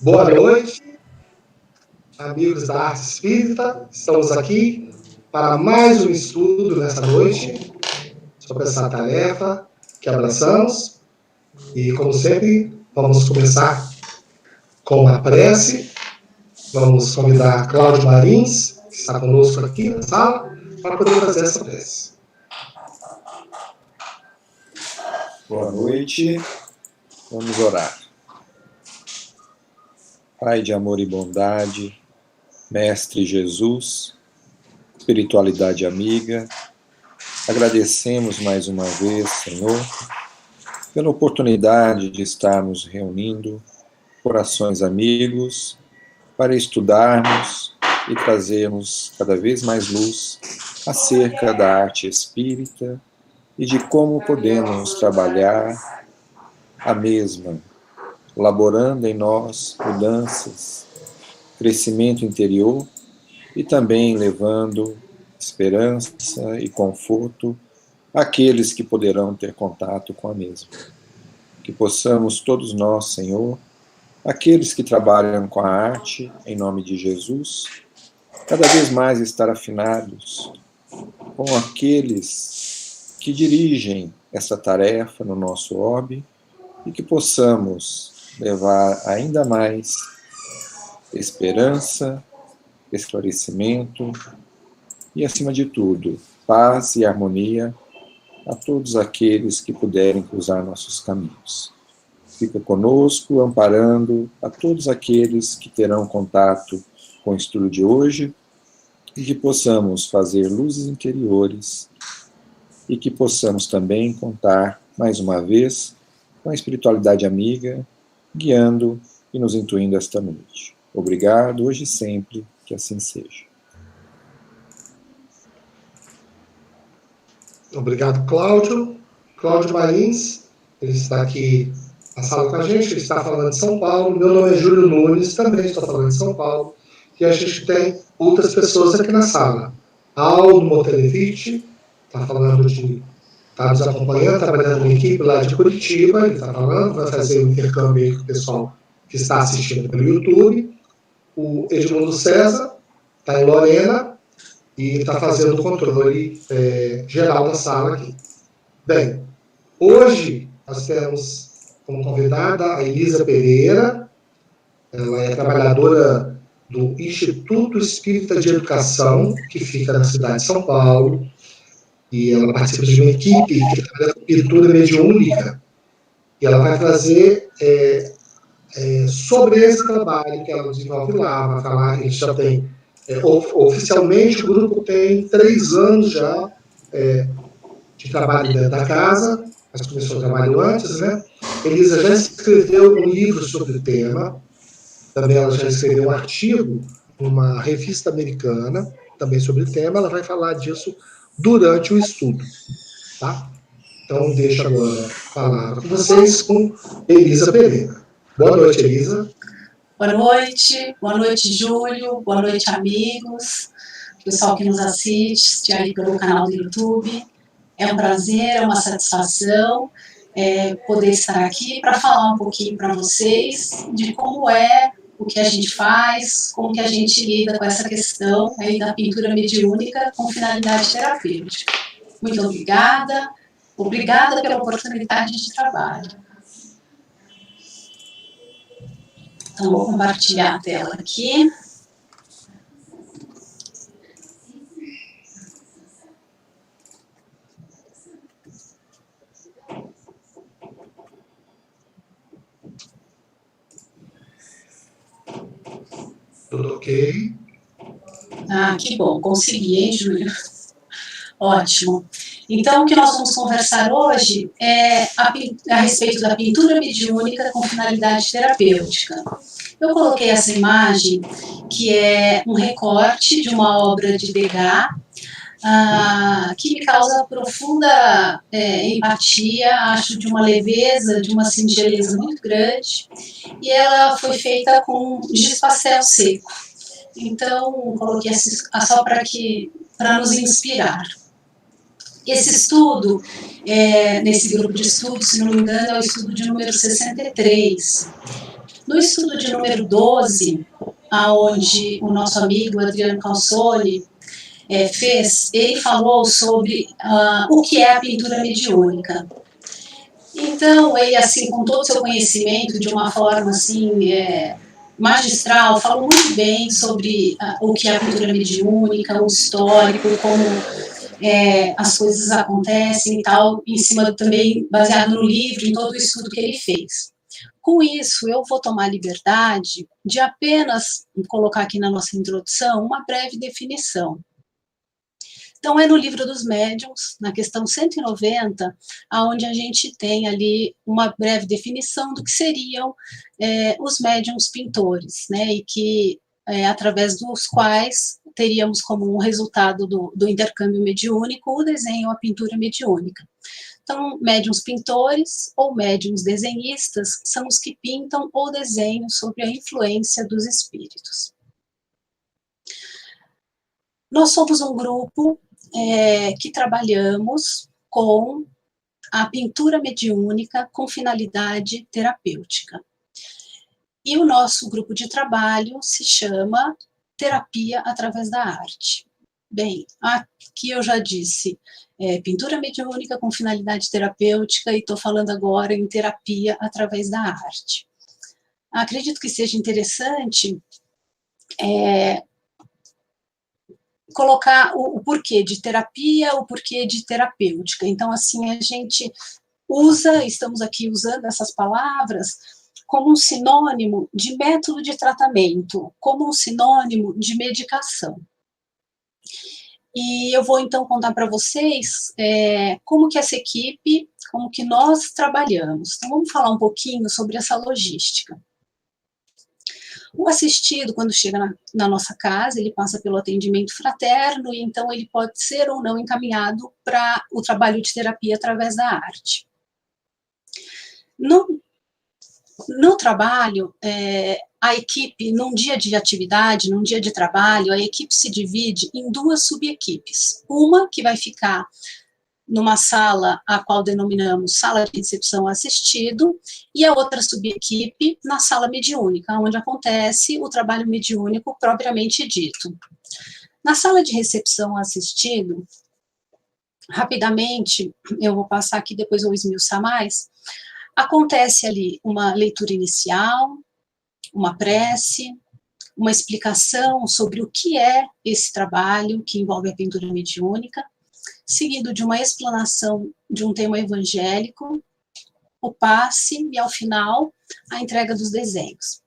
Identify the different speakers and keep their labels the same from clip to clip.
Speaker 1: Boa noite, amigos da Arte Espírita. Estamos aqui para mais um estudo nessa noite sobre essa tarefa que abraçamos. E, como sempre, vamos começar com a prece. Vamos convidar Cláudio Marins, que está conosco aqui na sala, para poder fazer essa prece.
Speaker 2: Boa noite, vamos orar. Pai de amor e bondade, Mestre Jesus, espiritualidade amiga, agradecemos mais uma vez, Senhor, pela oportunidade de estarmos reunindo corações amigos para estudarmos e trazermos cada vez mais luz acerca da arte espírita e de como podemos trabalhar a mesma, laborando em nós mudanças, crescimento interior e também levando esperança e conforto àqueles que poderão ter contato com a mesma. Que possamos todos nós, Senhor, aqueles que trabalham com a arte, em nome de Jesus, cada vez mais estar afinados com aqueles que dirigem essa tarefa no nosso orbe e que possamos levar ainda mais esperança, esclarecimento e, acima de tudo, paz e harmonia a todos aqueles que puderem cruzar nossos caminhos. Fica conosco, amparando a todos aqueles que terão contato com o estudo de hoje e que possamos fazer luzes interiores e que possamos também contar, mais uma vez, com a espiritualidade amiga, guiando e nos intuindo esta noite. Obrigado, hoje e sempre, que assim seja.
Speaker 1: Obrigado, Cláudio. Cláudio Marins, ele está aqui na sala com a gente, ele está falando de São Paulo. Meu nome é Júlio Nunes, também estou falando de São Paulo. E a gente tem outras pessoas aqui na sala. Aldo Montelevich está falando está nos acompanhando, trabalhando na equipe lá de Curitiba, ele está falando, vai fazer um intercâmbio aí com o pessoal que está assistindo pelo YouTube. O Edmundo César está em Lorena e está fazendo o controle geral da sala aqui. Bem, hoje nós temos como convidada a Elisa Pereira. Ela é trabalhadora do Instituto Espírita de Educação, que fica na cidade de São Paulo, e ela participa de uma equipe que trabalha com pintura mediúnica, e ela vai trazer sobre esse trabalho que ela desenvolve lá, vai falar, a gente já tem, oficialmente o grupo tem 3 anos já de trabalho dentro da casa, mas começou o trabalho antes, né? Elisa já escreveu um livro sobre o tema, também ela já escreveu um artigo numa revista americana, também sobre o tema, ela vai falar disso durante o estudo, tá? Então, deixo agora a palavra com vocês com Elisa Pereira. Boa noite, Elisa.
Speaker 3: Boa noite, Júlio, boa noite, amigos, pessoal que nos assiste aí pelo canal do YouTube. É um prazer, é uma satisfação poder estar aqui para falar um pouquinho para vocês de como é o que a gente faz, como que a gente lida com essa questão aí da pintura mediúnica com finalidade terapêutica. Muito obrigada pela oportunidade de trabalho. Então, vou compartilhar a tela aqui.
Speaker 1: Tudo ok?
Speaker 3: Ah, que bom, consegui, hein, Júlio? Ótimo. Então, o que nós vamos conversar hoje é a respeito da pintura mediúnica com finalidade terapêutica. Eu coloquei essa imagem, que é um recorte de uma obra de Degas, que me causa profunda empatia, acho de uma leveza, de uma singeleza muito grande, e ela foi feita com giz pastel seco. Então, coloquei só para nos inspirar. Esse estudo, nesse grupo de estudo, se não me engano, é o estudo de número 63. No estudo de número 12, aonde o nosso amigo Adriano Calzoni fez, ele falou sobre o que é a pintura mediúnica. Então, ele, assim, com todo o seu conhecimento, de uma forma, assim, magistral, falou muito bem sobre o que é a pintura mediúnica, o histórico, como as coisas acontecem e tal, em cima também, baseado no livro, em todo o estudo que ele fez. Com isso, eu vou tomar a liberdade de apenas colocar aqui na nossa introdução uma breve definição. Então, é no Livro dos Médiuns, na questão 190, onde a gente tem ali uma breve definição do que seriam os médiuns pintores, né, e que, através dos quais teríamos como um resultado do intercâmbio mediúnico o desenho, a pintura mediúnica. Então, médiuns pintores ou médiuns desenhistas são os que pintam ou desenham sob a influência dos espíritos. Nós somos um grupo que trabalhamos com a pintura mediúnica com finalidade terapêutica. E o nosso grupo de trabalho se chama Terapia através da Arte. Bem, aqui eu já disse pintura mediúnica com finalidade terapêutica e estou falando agora em terapia através da arte. Acredito que seja interessante colocar o porquê de terapia, o porquê de terapêutica. Então, assim, a gente estamos aqui usando essas palavras como um sinônimo de método de tratamento, como um sinônimo de medicação. E eu vou, então, contar para vocês como que essa equipe, como que nós trabalhamos. Então, vamos falar um pouquinho sobre essa logística. O assistido, quando chega na nossa casa, ele passa pelo atendimento fraterno, e então ele pode ser ou não encaminhado para o trabalho de terapia através da arte. No trabalho, a equipe, num dia de atividade, num dia de trabalho, a equipe se divide em duas subequipes. Uma que vai ficar numa sala a qual denominamos sala de recepção assistido, e a outra subequipe na sala mediúnica, onde acontece o trabalho mediúnico propriamente dito. Na sala de recepção assistido, rapidamente, eu vou passar aqui, depois vou esmiuçar mais, acontece ali uma leitura inicial, uma prece, uma explicação sobre o que é esse trabalho que envolve a pintura mediúnica, seguido de uma explanação de um tema evangélico, o passe e, ao final, a entrega dos desenhos.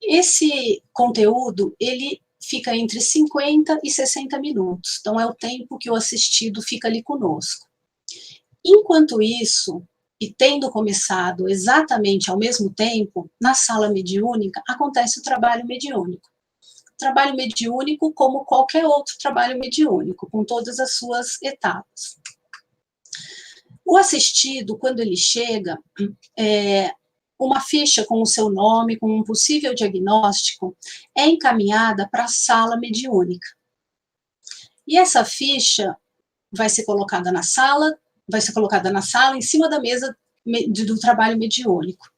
Speaker 3: Esse conteúdo, ele fica entre 50 e 60 minutos, então é o tempo que o assistido fica ali conosco. Enquanto isso, e tendo começado exatamente ao mesmo tempo, na sala mediúnica, acontece o trabalho mediúnico. Trabalho mediúnico como qualquer outro trabalho mediúnico, com todas as suas etapas. O assistido, quando ele chega, uma ficha com o seu nome, com um possível diagnóstico, é encaminhada para a sala mediúnica. E essa ficha vai ser colocada na sala, em cima da mesa do trabalho mediúnico.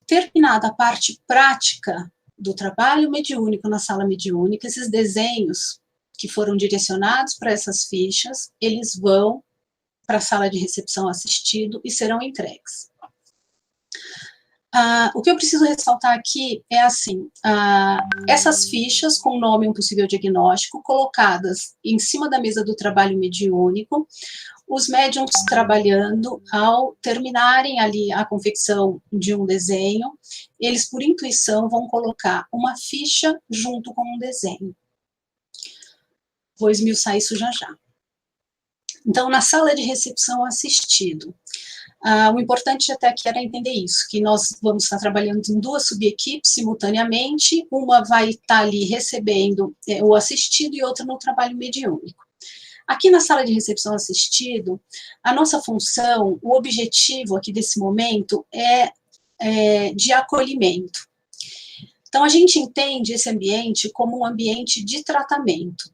Speaker 3: Terminada a parte prática do trabalho mediúnico na sala mediúnica, esses desenhos que foram direcionados para essas fichas, eles vão para a sala de recepção assistido e serão entregues. O que eu preciso ressaltar aqui é assim, essas fichas com nome e um possível diagnóstico colocadas em cima da mesa do trabalho mediúnico, os médiums trabalhando, ao terminarem ali a confecção de um desenho, eles, por intuição, vão colocar uma ficha junto com um desenho. Vou esmiuçar isso já já. Então, na sala de recepção assistido, o importante até aqui era entender isso, que nós vamos estar trabalhando em duas subequipes simultaneamente, uma vai estar ali recebendo o assistido e outra no trabalho mediúnico. Aqui na sala de recepção assistido, a nossa função, o objetivo aqui desse momento é de acolhimento. Então, a gente entende esse ambiente como um ambiente de tratamento.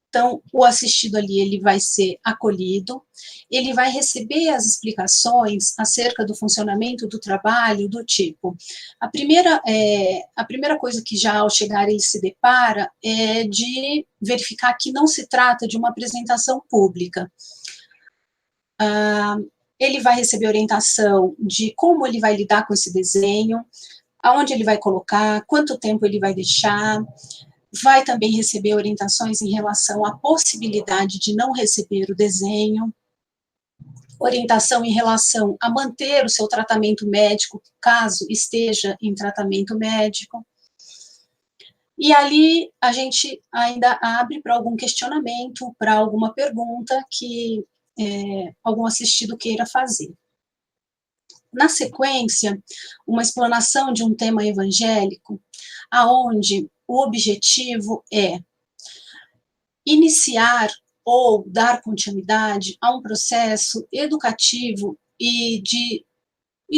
Speaker 3: Então, o assistido ali, ele vai ser acolhido, ele vai receber as explicações acerca do funcionamento do trabalho, do tipo, a primeira coisa que já ao chegar ele se depara é de verificar que não se trata de uma apresentação pública. Ele vai receber orientação de como ele vai lidar com esse desenho, aonde ele vai colocar, quanto tempo ele vai deixar, vai também receber orientações em relação à possibilidade de não receber o desenho, orientação em relação a manter o seu tratamento médico, caso esteja em tratamento médico. E ali a gente ainda abre para algum questionamento, para alguma pergunta que algum assistido queira fazer. Na sequência, uma explanação de um tema evangélico, aonde o objetivo é iniciar ou dar continuidade a um processo educativo e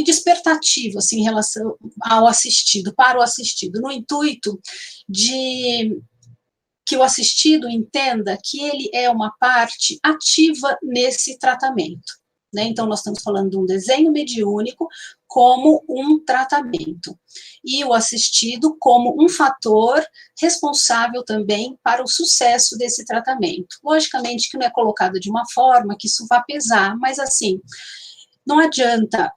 Speaker 3: despertativo, assim, em relação ao assistido, para o assistido, no intuito de que o assistido entenda que ele é uma parte ativa nesse tratamento, né? Então, nós estamos falando de um desenho mediúnico como um tratamento, e o assistido como um fator responsável também para o sucesso desse tratamento. Logicamente que não é colocado de uma forma que isso vá pesar, mas assim, não adianta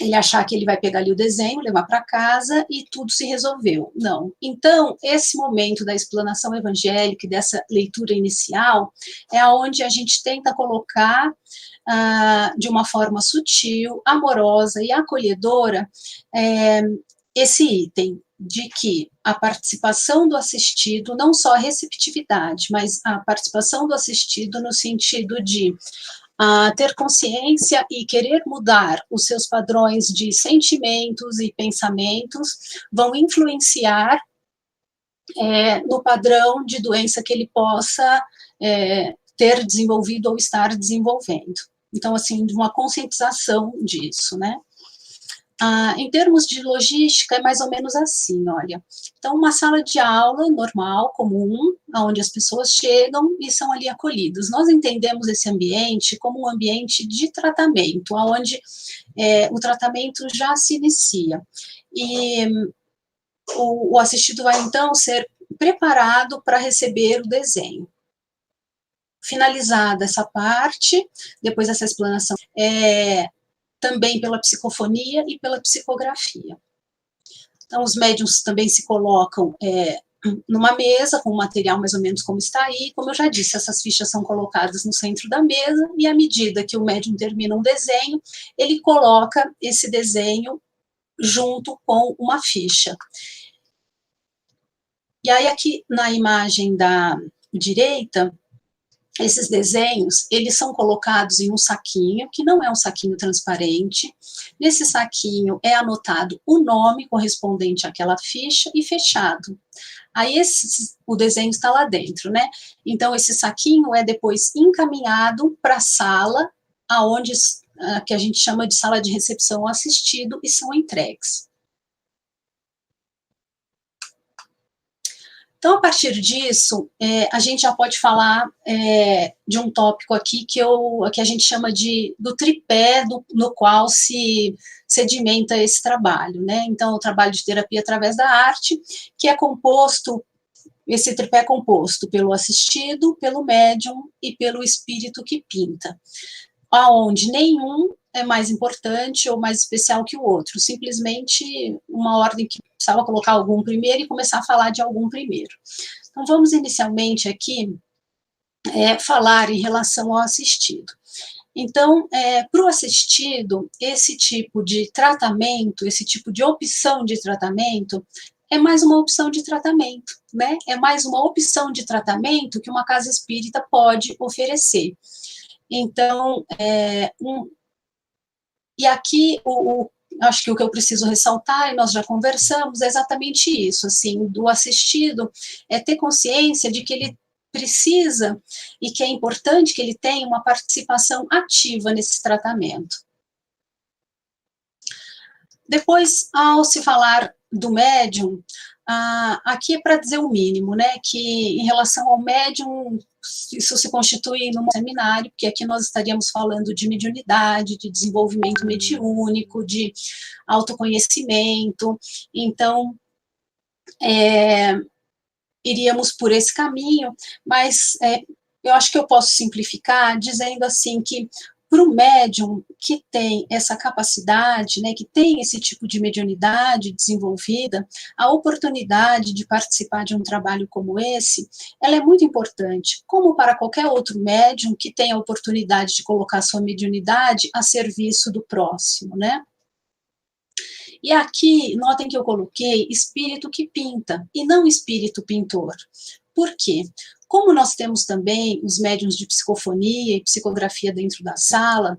Speaker 3: ele achar que ele vai pegar ali o desenho, levar para casa e tudo se resolveu. Não. Então, esse momento da explanação evangélica e dessa leitura inicial é onde a gente tenta colocar de uma forma sutil, amorosa e acolhedora esse item de que a participação do assistido, não só a receptividade, mas a participação do assistido no sentido de ter consciência e querer mudar os seus padrões de sentimentos e pensamentos vão influenciar no padrão de doença que ele possa ter desenvolvido ou estar desenvolvendo. Então, assim, de uma conscientização disso, né? Em termos de logística, é mais ou menos assim, olha. Então, uma sala de aula normal, comum, onde as pessoas chegam e são ali acolhidas. Nós entendemos esse ambiente como um ambiente de tratamento, onde o tratamento já se inicia. E o assistido vai, então, ser preparado para receber o desenho. Finalizada essa parte, depois dessa explanação, também pela psicofonia e pela psicografia. Então, os médiuns também se colocam numa mesa, com o material mais ou menos como está aí. Como eu já disse, essas fichas são colocadas no centro da mesa, e à medida que o médium termina um desenho, ele coloca esse desenho junto com uma ficha. E aí, aqui na imagem da direita, esses desenhos, eles são colocados em um saquinho, que não é um saquinho transparente. Nesse saquinho é anotado o nome correspondente àquela ficha e fechado. Aí o desenho está lá dentro, né? Então, esse saquinho é depois encaminhado para a sala, que a gente chama de sala de recepção assistido, e são entregues. Então, a partir disso, a gente já pode falar de um tópico aqui que a gente chama do tripé no qual se sedimenta esse trabalho, né? Então, o trabalho de terapia através da arte, que é composto, esse tripé é composto pelo assistido, pelo médium e pelo espírito que pinta, aonde nenhum é mais importante ou mais especial que o outro, simplesmente uma ordem que precisava colocar algum primeiro e começar a falar de algum primeiro. Então, vamos inicialmente aqui falar em relação ao assistido. Então, para o assistido, esse tipo de tratamento, esse tipo de opção de tratamento, é mais uma opção de tratamento, né? É mais uma opção de tratamento que uma casa espírita pode oferecer. Então, e aqui, acho que o que eu preciso ressaltar, e nós já conversamos, é exatamente isso, assim, do assistido, ter consciência de que ele precisa e que é importante que ele tenha uma participação ativa nesse tratamento. Depois, ao se falar do médium, aqui é para dizer o mínimo, né, que em relação ao médium, isso se constitui num seminário, porque aqui nós estaríamos falando de mediunidade, de desenvolvimento mediúnico, de autoconhecimento, então, iríamos por esse caminho, mas eu acho que eu posso simplificar dizendo assim que para o médium que tem essa capacidade, né, que tem esse tipo de mediunidade desenvolvida, a oportunidade de participar de um trabalho como esse, ela é muito importante, como para qualquer outro médium que tem a oportunidade de colocar sua mediunidade a serviço do próximo, né? E aqui, notem que eu coloquei espírito que pinta, e não espírito pintor. Por quê? Como nós temos também os médiuns de psicofonia e psicografia dentro da sala,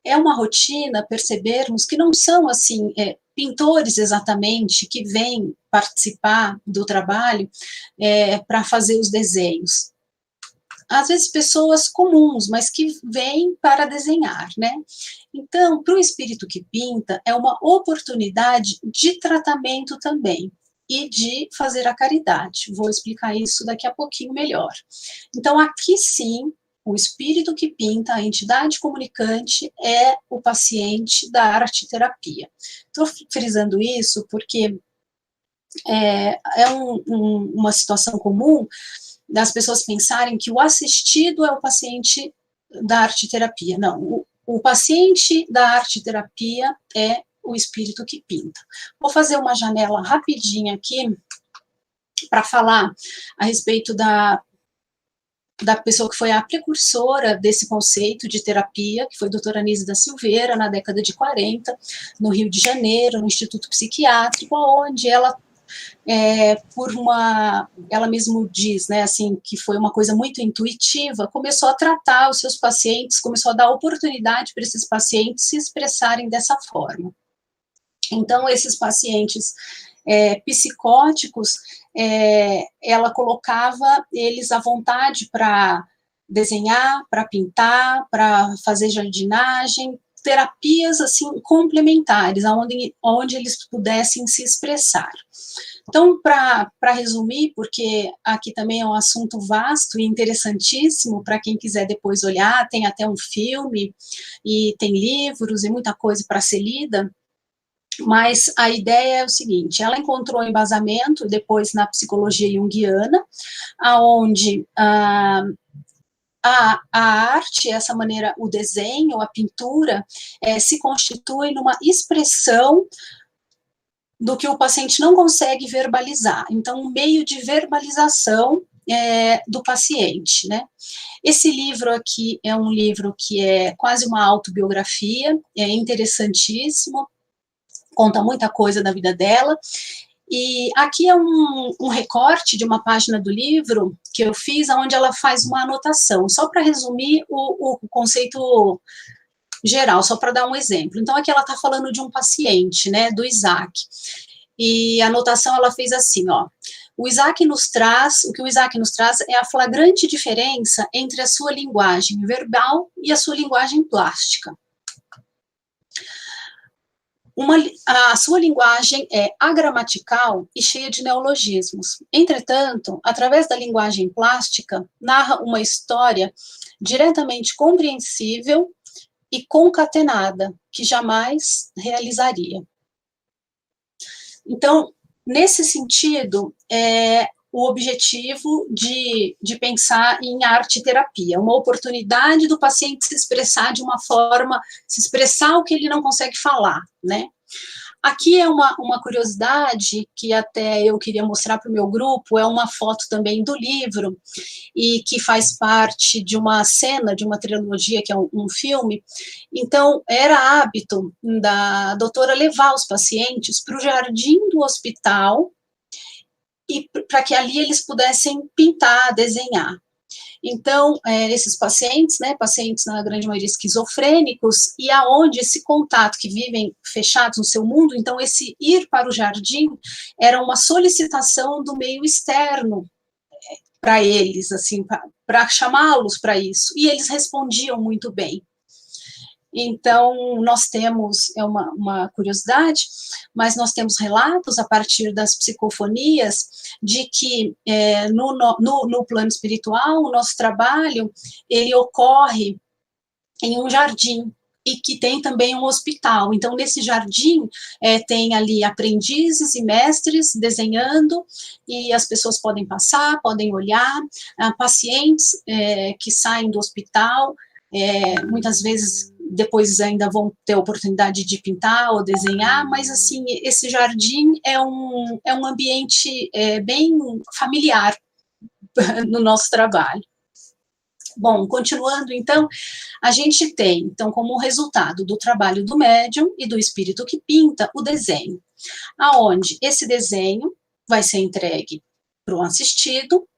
Speaker 3: é uma rotina percebermos que não são, assim, pintores exatamente que vêm participar do trabalho para fazer os desenhos. Às vezes pessoas comuns, mas que vêm para desenhar, né? Então, para o espírito que pinta, é uma oportunidade de tratamento também, e de fazer a caridade. Vou explicar isso daqui a pouquinho melhor. Então, aqui sim, o espírito que pinta, a entidade comunicante, é o paciente da arte-terapia. Estou frisando isso porque uma situação comum das pessoas pensarem que o assistido é o paciente da arte-terapia. Não, o paciente da arte-terapia é o espírito que pinta. Vou fazer uma janela rapidinha aqui para falar a respeito da pessoa que foi a precursora desse conceito de terapia, que foi a doutora Anísia da Silveira, na década de 40, no Rio de Janeiro, no Instituto Psiquiátrico, onde ela ela mesmo diz, né, assim, que foi uma coisa muito intuitiva, começou a tratar os seus pacientes, começou a dar oportunidade para esses pacientes se expressarem dessa forma. Então, esses pacientes psicóticos, ela colocava eles à vontade para desenhar, para pintar, para fazer jardinagem, terapias, assim, complementares, onde eles pudessem se expressar. Então, para resumir, porque aqui também é um assunto vasto e interessantíssimo, para quem quiser depois olhar, tem até um filme, e tem livros e muita coisa para ser lida, mas a ideia é o seguinte: ela encontrou embasamento depois na psicologia junguiana, aonde a arte, essa maneira, o desenho, a pintura, se constitui numa expressão do que o paciente não consegue verbalizar. Então, um meio de verbalização do paciente, né? Esse livro aqui é um livro que é quase uma autobiografia, é interessantíssimo, conta muita coisa da vida dela. E aqui é um recorte de uma página do livro que eu fiz, onde ela faz uma anotação, só para resumir o conceito geral, só para dar um exemplo. Então, aqui ela está falando de um paciente, né, do Isaac, e a anotação ela fez assim, ó: o que o Isaac nos traz é a flagrante diferença entre a sua linguagem verbal e a sua linguagem plástica. A sua linguagem é agramatical e cheia de neologismos. Entretanto, através da linguagem plástica, narra uma história diretamente compreensível e concatenada, que jamais realizaria. Então, nesse sentido, o objetivo de pensar em arte-terapia, uma oportunidade do paciente se expressar de uma forma, se expressar o que ele não consegue falar, né? Aqui é uma curiosidade que até eu queria mostrar para o meu grupo, é uma foto também do livro, e que faz parte de uma cena, de uma trilogia, que é um filme. Então, era hábito da doutora levar os pacientes para o jardim do hospital, e para que ali eles pudessem pintar, desenhar. Então, esses pacientes, né, pacientes na grande maioria esquizofrênicos, e aonde esse contato, que vivem fechados no seu mundo, então esse ir para o jardim era uma solicitação do meio externo para eles, assim, para chamá-los para isso, e eles respondiam muito bem. Então, nós temos, é uma curiosidade, mas nós temos relatos a partir das psicofonias de que no plano espiritual, o nosso trabalho, ele ocorre em um jardim, e que tem também um hospital. Então, nesse jardim, tem ali aprendizes e mestres desenhando, e as pessoas podem passar, podem olhar, pacientes que saem do hospital, muitas vezes depois ainda vão ter a oportunidade de pintar ou desenhar, mas assim, esse jardim é um ambiente bem familiar no nosso trabalho. Bom, continuando, então, a gente tem, então, como resultado do trabalho do médium e do espírito que pinta, o desenho, aonde esse desenho vai ser entregue para o assistido,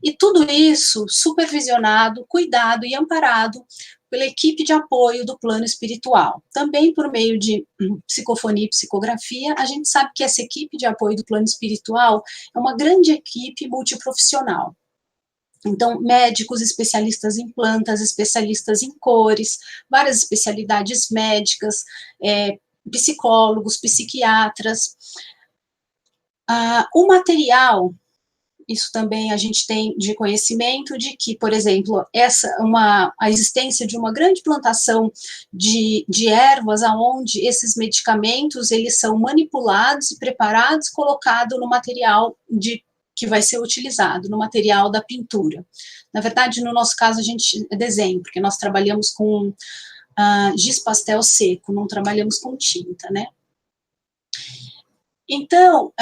Speaker 3: e tudo isso supervisionado, cuidado e amparado pela equipe de apoio do plano espiritual. Também por meio de psicofonia e psicografia, a gente sabe que essa equipe de apoio do plano espiritual é uma grande equipe multiprofissional. Então, médicos, especialistas em plantas, especialistas em cores, várias especialidades médicas, psicólogos, psiquiatras. O material, isso também a gente tem de conhecimento de que, por exemplo, a existência de uma grande plantação de ervas, onde esses medicamentos, eles são manipulados e preparados, colocados no material que vai ser utilizado, no material da pintura. Na verdade, no nosso caso, a gente desenha, porque nós trabalhamos com giz pastel seco, não trabalhamos com tinta, né? Então,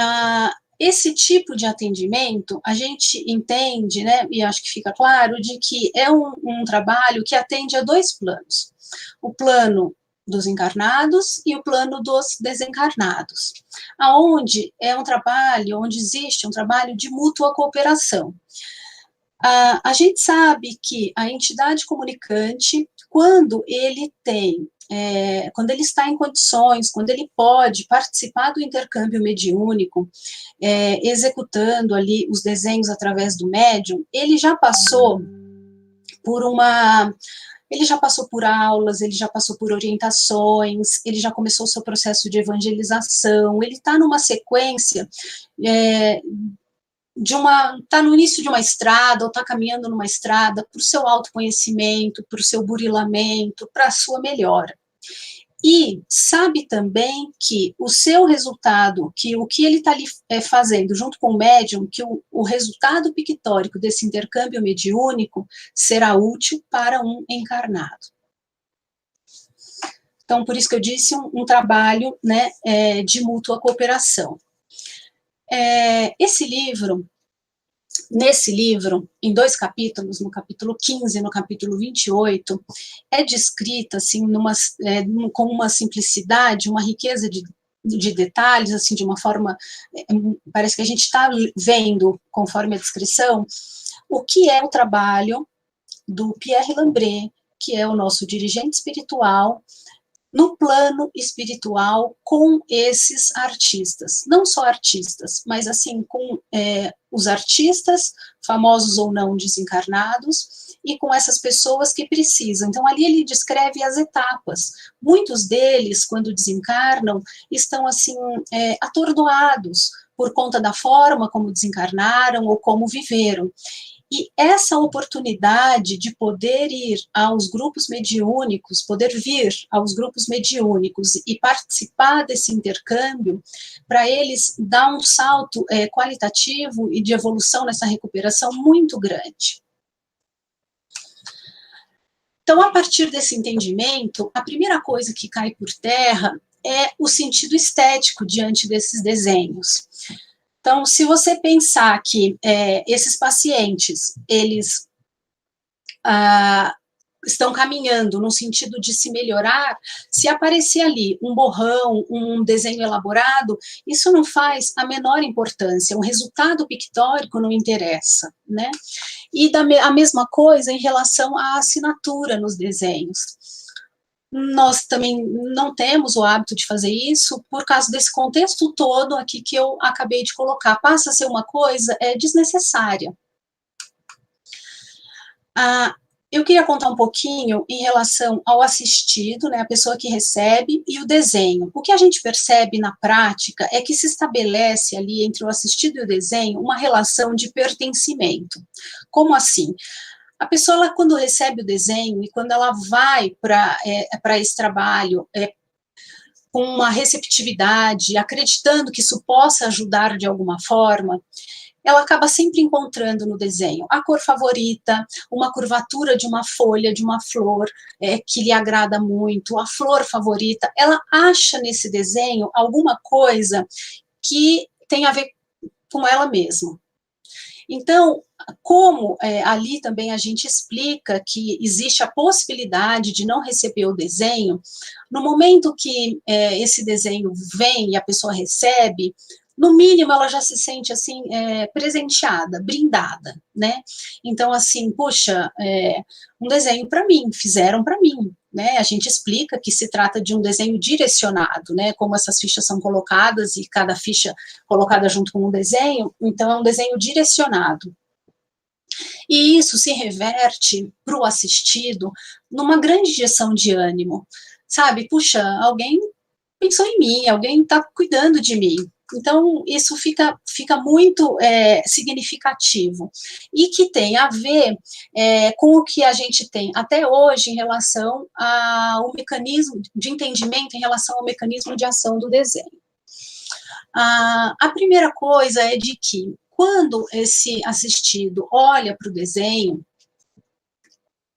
Speaker 3: esse tipo de atendimento, a gente entende, né, e acho que fica claro, de que é um trabalho que atende a dois planos. O plano dos encarnados e o plano dos desencarnados, aonde é um trabalho, onde existe um trabalho de mútua cooperação. A gente sabe que a entidade comunicante, quando ele está em condições, quando ele pode participar do intercâmbio mediúnico, executando ali os desenhos através do médium, ele já passou por aulas, ele já passou por orientações, ele já começou o seu processo de evangelização, ele está numa sequência está no início de uma estrada, ou está caminhando numa estrada, para o seu autoconhecimento, para o seu burilamento, para a sua melhora. E sabe também que o seu resultado, que o que ele está ali fazendo junto com o médium, que o resultado pictórico desse intercâmbio mediúnico será útil para um encarnado. Então, por isso que eu disse um trabalho, né, de mútua cooperação. Nesse livro, em 2 capítulos, no capítulo 15 e no capítulo 28, é descrita assim, com uma simplicidade, uma riqueza de detalhes, assim, de uma forma, parece que a gente está vendo, conforme a descrição, o que é o trabalho do Pierre Lambré, que é o nosso dirigente espiritual, no plano espiritual com esses artistas, não só artistas, mas assim com os artistas, famosos ou não desencarnados, e com essas pessoas que precisam. Então ali ele descreve as etapas. Muitos deles, quando desencarnam, estão assim atordoados por conta da forma como desencarnaram ou como viveram. E essa oportunidade de poder ir aos grupos mediúnicos, poder vir aos grupos mediúnicos e participar desse intercâmbio, para eles dá um salto qualitativo e de evolução nessa recuperação muito grande. Então, a partir desse entendimento, a primeira coisa que cai por terra é o sentido estético diante desses desenhos. Então, se você pensar que esses pacientes, eles estão caminhando no sentido de se melhorar, se aparecer ali um borrão, um desenho elaborado, isso não faz a menor importância, o resultado pictórico não interessa, né? E a mesma coisa em relação à assinatura nos desenhos. Nós também não temos o hábito de fazer isso por causa desse contexto todo aqui que eu acabei de colocar. Passa a ser uma coisa desnecessária. eu queria contar um pouquinho em relação ao assistido, né, a pessoa que recebe, e o desenho. O que a gente percebe na prática é que se estabelece ali entre o assistido e o desenho uma relação de pertencimento. Como assim? A pessoa, ela, quando recebe o desenho e quando ela vai para esse trabalho com uma receptividade, acreditando que isso possa ajudar de alguma forma, ela acaba sempre encontrando no desenho a cor favorita, uma curvatura de uma folha, de uma flor que lhe agrada muito, a flor favorita. Ela acha nesse desenho alguma coisa que tem a ver com ela mesma. Então, como ali também a gente explica que existe a possibilidade de não receber o desenho, no momento que esse desenho vem e a pessoa recebe, no mínimo ela já se sente assim, presenteada, brindada, né? Então, assim, puxa, um desenho para mim, fizeram para mim, né? A gente explica que se trata de um desenho direcionado, né? Como essas fichas são colocadas e cada ficha colocada junto com um desenho, então é um desenho direcionado. E isso se reverte para o assistido numa grande injeção de ânimo, sabe? Puxa, alguém pensou em mim, alguém está cuidando de mim. Então, isso fica muito significativo. E que tem a ver com o que a gente tem até hoje em relação ao mecanismo de entendimento, em relação ao mecanismo de ação do desenho. A primeira coisa é de que, quando esse assistido olha para o desenho,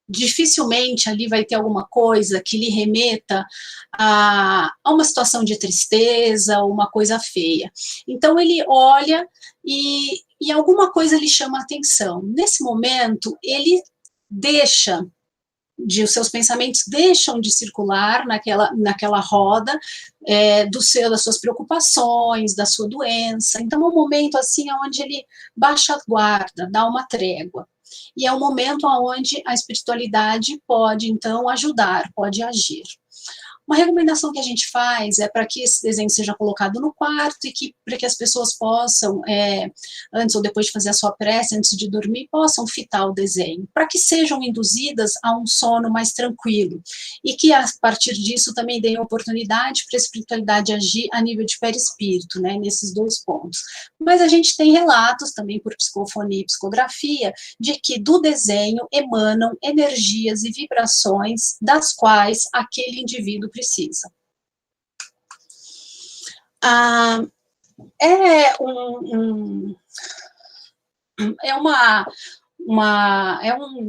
Speaker 3: dificilmente ali vai ter alguma coisa que lhe remeta a uma situação de tristeza, uma coisa feia. Então, ele olha e alguma coisa lhe chama a atenção. Nesse momento, ele deixa os seus pensamentos deixam de circular naquela roda das suas preocupações, da sua doença. Então, é um momento assim onde ele baixa a guarda, dá uma trégua. E é um momento onde a espiritualidade pode, então, ajudar, pode agir. Uma recomendação que a gente faz é para que esse desenho seja colocado no quarto e para que as pessoas possam, antes ou depois de fazer a sua prece, antes de dormir, possam fitar o desenho, para que sejam induzidas a um sono mais tranquilo e que, a partir disso, também deem oportunidade para a espiritualidade agir a nível de perispírito, né, nesses dois pontos. Mas a gente tem relatos, também por psicofonia e psicografia, de que do desenho emanam energias e vibrações das quais aquele indivíduo precisa. Eu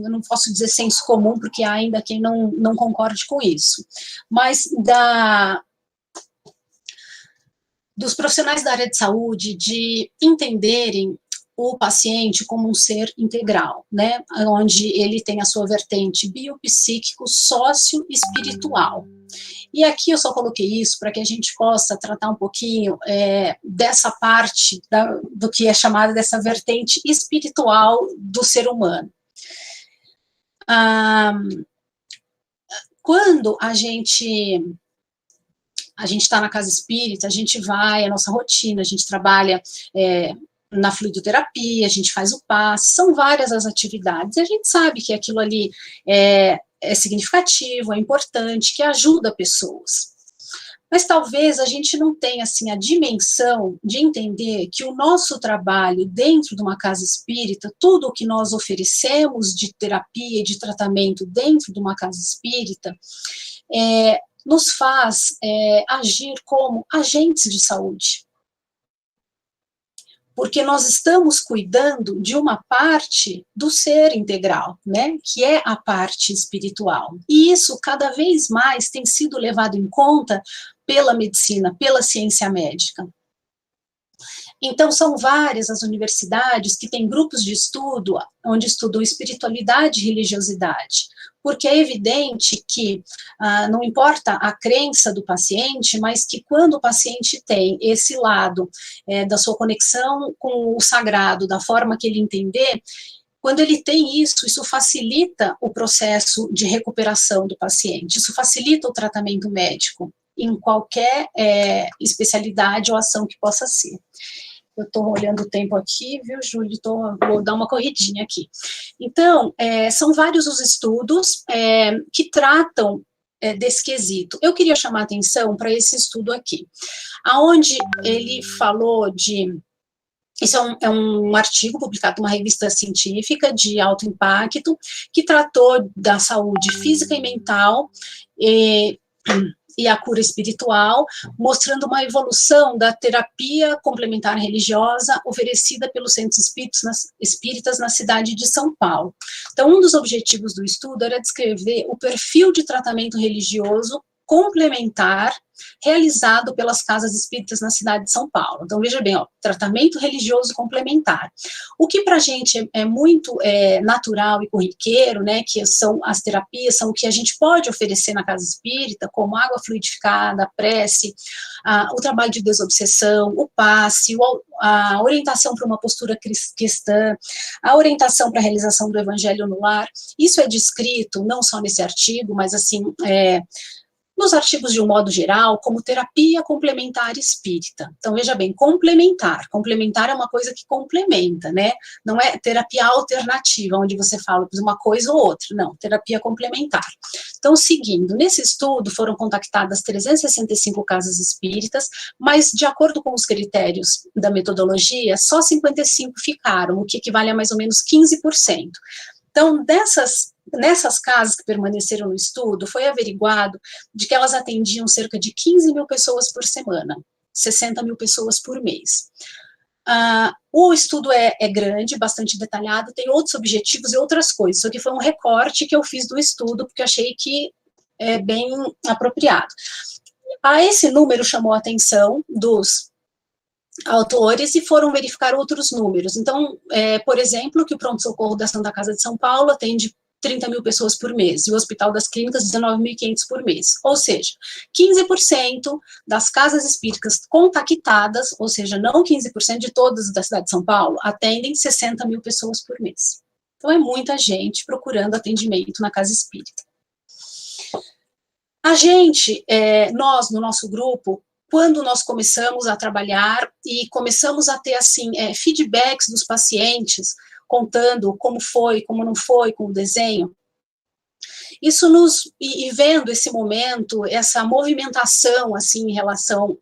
Speaker 3: não posso dizer senso comum, porque há ainda quem não concorde com isso, mas dos profissionais da área de saúde de entenderem o paciente como um ser integral, né, onde ele tem a sua vertente biopsíquico, sócio-espiritual. E aqui eu só coloquei isso para que a gente possa tratar um pouquinho dessa parte do que é chamada dessa vertente espiritual do ser humano. Quando a gente está na casa espírita, a gente vai, a nossa rotina, a gente trabalha na fluidoterapia, a gente faz o passe, são várias as atividades, e a gente sabe que aquilo ali é significativo, é importante, que ajuda pessoas. Mas talvez a gente não tenha, assim, a dimensão de entender que o nosso trabalho dentro de uma casa espírita, tudo o que nós oferecemos de terapia e de tratamento dentro de uma casa espírita, nos faz agir como agentes de saúde. Porque nós estamos cuidando de uma parte do ser integral, né, que é a parte espiritual. E isso cada vez mais tem sido levado em conta pela medicina, pela ciência médica. Então, são várias as universidades que têm grupos de estudo onde estudam espiritualidade e religiosidade, porque é evidente que não importa a crença do paciente, mas que quando o paciente tem esse lado da sua conexão com o sagrado, da forma que ele entender, quando ele tem isso facilita o processo de recuperação do paciente, isso facilita o tratamento médico em qualquer especialidade ou ação que possa ser. Eu estou olhando o tempo aqui, viu, Júlio? Vou dar uma corridinha aqui. Então, são vários os estudos que tratam desse quesito. Eu queria chamar a atenção para esse estudo aqui, aonde ele falou de... Isso é um artigo publicado numa revista científica de alto impacto, que tratou da saúde física e mental e a cura espiritual, mostrando uma evolução da terapia complementar religiosa oferecida pelos centros espíritas na cidade de São Paulo. Então, um dos objetivos do estudo era descrever o perfil de tratamento religioso complementar realizado pelas casas espíritas na cidade de São Paulo. Então, veja bem, tratamento religioso complementar. O que para a gente é muito natural e corriqueiro, né, que são as terapias, são o que a gente pode oferecer na casa espírita, como água fluidificada, a prece, o trabalho de desobsessão, o passe, a orientação para uma postura cristã, a orientação para a realização do evangelho no lar. Isso é descrito, não só nesse artigo, mas assim... nos artigos de um modo geral, como terapia complementar espírita. Então, veja bem, complementar. Complementar é uma coisa que complementa, né? Não é terapia alternativa, onde você fala uma coisa ou outra. Não, terapia complementar. Então, seguindo, nesse estudo foram contactadas 365 casas espíritas, mas, de acordo com os critérios da metodologia, só 55 ficaram, o que equivale a mais ou menos 15%. Então, nessas casas que permaneceram no estudo, foi averiguado de que elas atendiam cerca de 15 mil pessoas por semana, 60 mil pessoas por mês. O estudo é grande, bastante detalhado, tem outros objetivos e outras coisas. Isso aqui foi um recorte que eu fiz do estudo, porque achei que é bem apropriado. Esse número chamou a atenção dos autores e foram verificar outros números. Então, por exemplo, que o pronto-socorro da Santa Casa de São Paulo atende 30 mil pessoas por mês, e o Hospital das Clínicas 19.500 por mês. Ou seja, 15% das casas espíritas contactadas, ou seja, não 15% de todas da cidade de São Paulo, atendem 60 mil pessoas por mês. Então, é muita gente procurando atendimento na casa espírita. A gente, nós, no nosso grupo, quando nós começamos a trabalhar e começamos a ter, assim, feedbacks dos pacientes, contando como foi, como não foi com o desenho, isso e vendo esse momento, essa movimentação, assim, em relação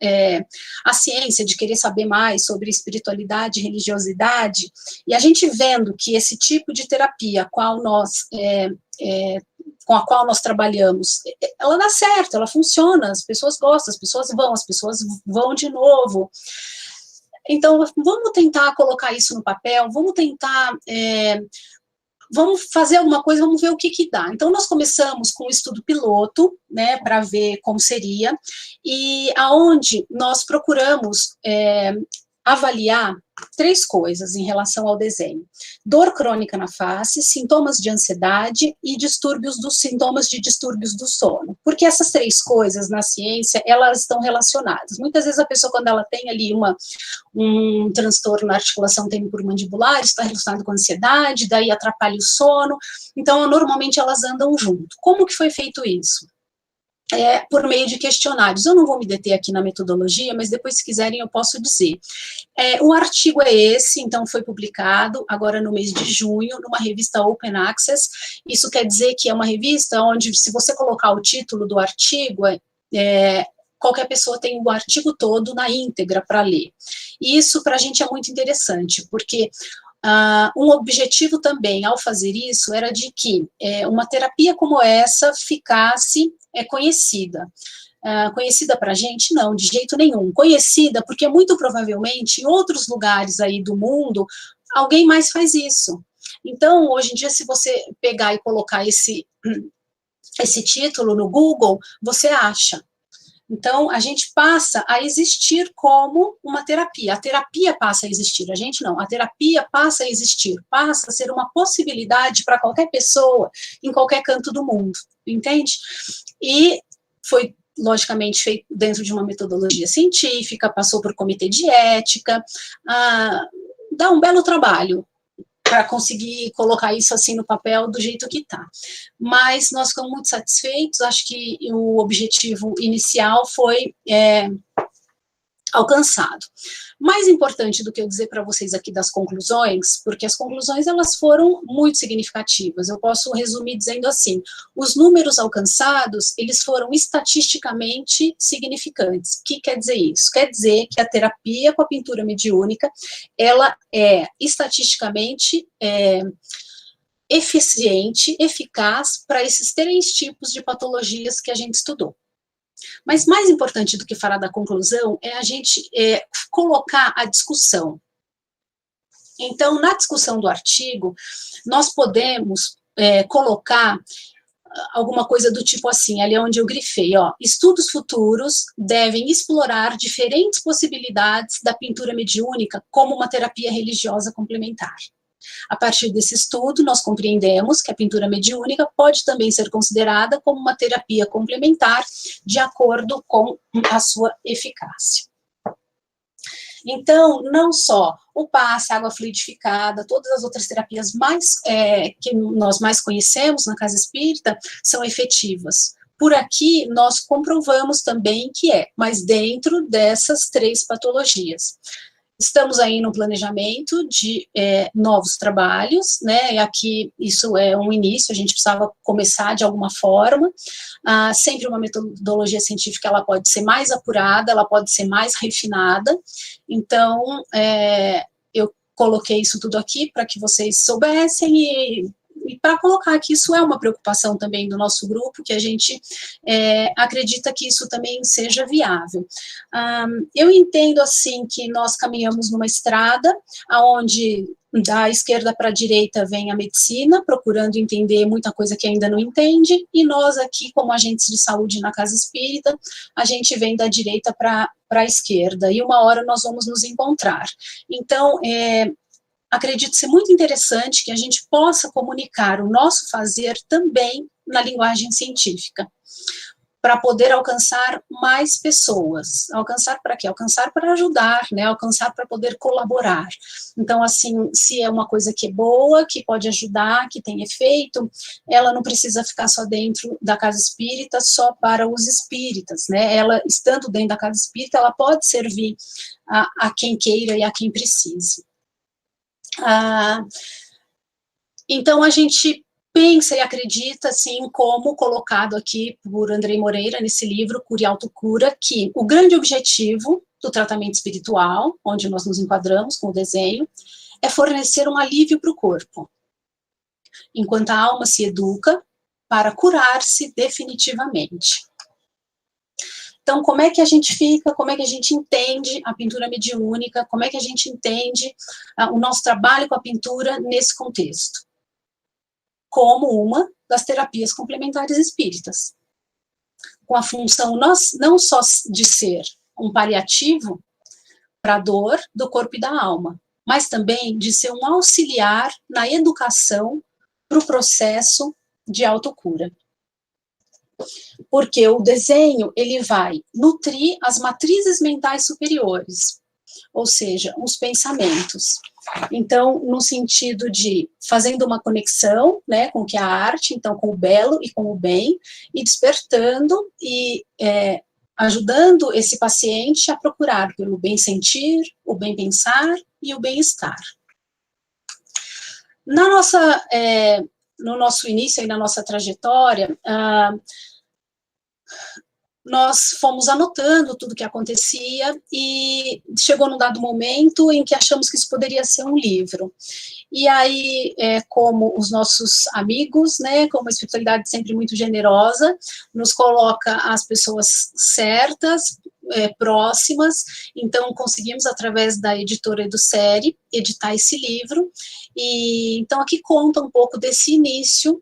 Speaker 3: à ciência, de querer saber mais sobre espiritualidade e religiosidade, e a gente vendo que esse tipo de terapia, com a qual nós trabalhamos, ela dá certo, ela funciona, as pessoas gostam, as pessoas vão de novo. Então, vamos tentar colocar isso no papel, vamos tentar, vamos fazer alguma coisa, vamos ver o que dá. Então, nós começamos com um estudo piloto, né, para ver como seria, e aonde nós procuramos avaliar 3 coisas em relação ao desenho: dor crônica na face, sintomas de ansiedade e sintomas de distúrbios do sono. Porque essas 3 coisas, na ciência, elas estão relacionadas. Muitas vezes a pessoa, quando ela tem ali um transtorno na articulação temporomandibular, está relacionado com ansiedade, daí atrapalha o sono, então, normalmente elas andam junto. Como que foi feito isso? Por meio de questionários. Eu não vou me deter aqui na metodologia, mas depois, se quiserem, eu posso dizer. O artigo é esse, então foi publicado agora no mês de junho, numa revista Open Access. Isso quer dizer que é uma revista onde, se você colocar o título do artigo, qualquer pessoa tem o artigo todo na íntegra para ler. E isso, para a gente, é muito interessante, porque um objetivo também, ao fazer isso, era de que uma terapia como essa ficasse conhecida. Conhecida para a gente? Não, de jeito nenhum. Conhecida porque, muito provavelmente, em outros lugares aí do mundo, alguém mais faz isso. Então, hoje em dia, se você pegar e colocar esse título no Google, você acha. Então, a gente passa a existir como uma terapia. A terapia passa a existir, a gente não. A terapia passa a existir, passa a ser uma possibilidade para qualquer pessoa, em qualquer canto do mundo, entende? E foi, logicamente, feito dentro de uma metodologia científica, passou por comitê de ética, dá um belo trabalho para conseguir colocar isso assim no papel do jeito que está. Mas nós ficamos muito satisfeitos, acho que o objetivo inicial foi alcançado. Mais importante do que eu dizer para vocês aqui das conclusões, porque as conclusões elas foram muito significativas. Eu posso resumir dizendo assim: os números alcançados, eles foram estatisticamente significantes. O que quer dizer isso? Quer dizer que a terapia com a pintura mediúnica, ela é estatisticamente eficiente, eficaz para esses 3 tipos de patologias que a gente estudou. Mas mais importante do que falar da conclusão é a gente colocar a discussão. Então, na discussão do artigo, nós podemos colocar alguma coisa do tipo assim, ali onde eu grifei, ó, estudos futuros devem explorar diferentes possibilidades da pintura mediúnica como uma terapia religiosa complementar. A partir desse estudo, nós compreendemos que a pintura mediúnica pode também ser considerada como uma terapia complementar de acordo com a sua eficácia. Então, não só o passe, água fluidificada, todas as outras terapias que nós mais conhecemos na casa espírita são efetivas. Por aqui, nós comprovamos também que mas dentro dessas 3 patologias. Estamos aí no planejamento de novos trabalhos, né, e aqui isso é um início, a gente precisava começar de alguma forma, sempre uma metodologia científica, ela pode ser mais apurada, ela pode ser mais refinada, então, eu coloquei isso tudo aqui para que vocês soubessem e para colocar que isso é uma preocupação também do nosso grupo, que a gente acredita que isso também seja viável. Eu entendo, assim, que nós caminhamos numa estrada, onde da esquerda para a direita vem a medicina, procurando entender muita coisa que ainda não entende, e nós aqui, como agentes de saúde na casa espírita, a gente vem da direita para a esquerda, e uma hora nós vamos nos encontrar. Então, acredito ser muito interessante que a gente possa comunicar o nosso fazer também na linguagem científica, para poder alcançar mais pessoas. Alcançar para quê? Alcançar para ajudar, né? Alcançar para poder colaborar. Então, assim, se é uma coisa que é boa, que pode ajudar, que tem efeito, ela não precisa ficar só dentro da casa espírita, só para os espíritas, né? Ela, estando dentro da casa espírita, ela pode servir a quem queira e a quem precise. Então, a gente pensa e acredita, assim, como colocado aqui por Andrei Moreira, nesse livro, Cura e Autocura, que o grande objetivo do tratamento espiritual, onde nós nos enquadramos com o desenho, é fornecer um alívio para o corpo, enquanto a alma se educa para curar-se definitivamente. Então, como é que a gente fica, como é que a gente entende a pintura mediúnica, como é que a gente entende o nosso trabalho com a pintura nesse contexto? Como uma das terapias complementares espíritas, com a função não só de ser um paliativo para a dor do corpo e da alma, mas também de ser um auxiliar na educação para o processo de autocura. Porque o desenho, ele vai nutrir as matrizes mentais superiores, ou seja, os pensamentos. Então, no sentido de fazendo uma conexão, né, com o que é a arte, então com o belo e com o bem, e despertando e ajudando esse paciente a procurar pelo bem sentir, o bem pensar e o bem-estar. No nosso início e na nossa trajetória, nós fomos anotando tudo o que acontecia e chegou num dado momento em que achamos que isso poderia ser um livro. E aí, como os nossos amigos, né, como a espiritualidade sempre muito generosa, nos coloca as pessoas certas, próximas, então conseguimos, através da editora EduSérie, editar esse livro, e então aqui conta um pouco desse início,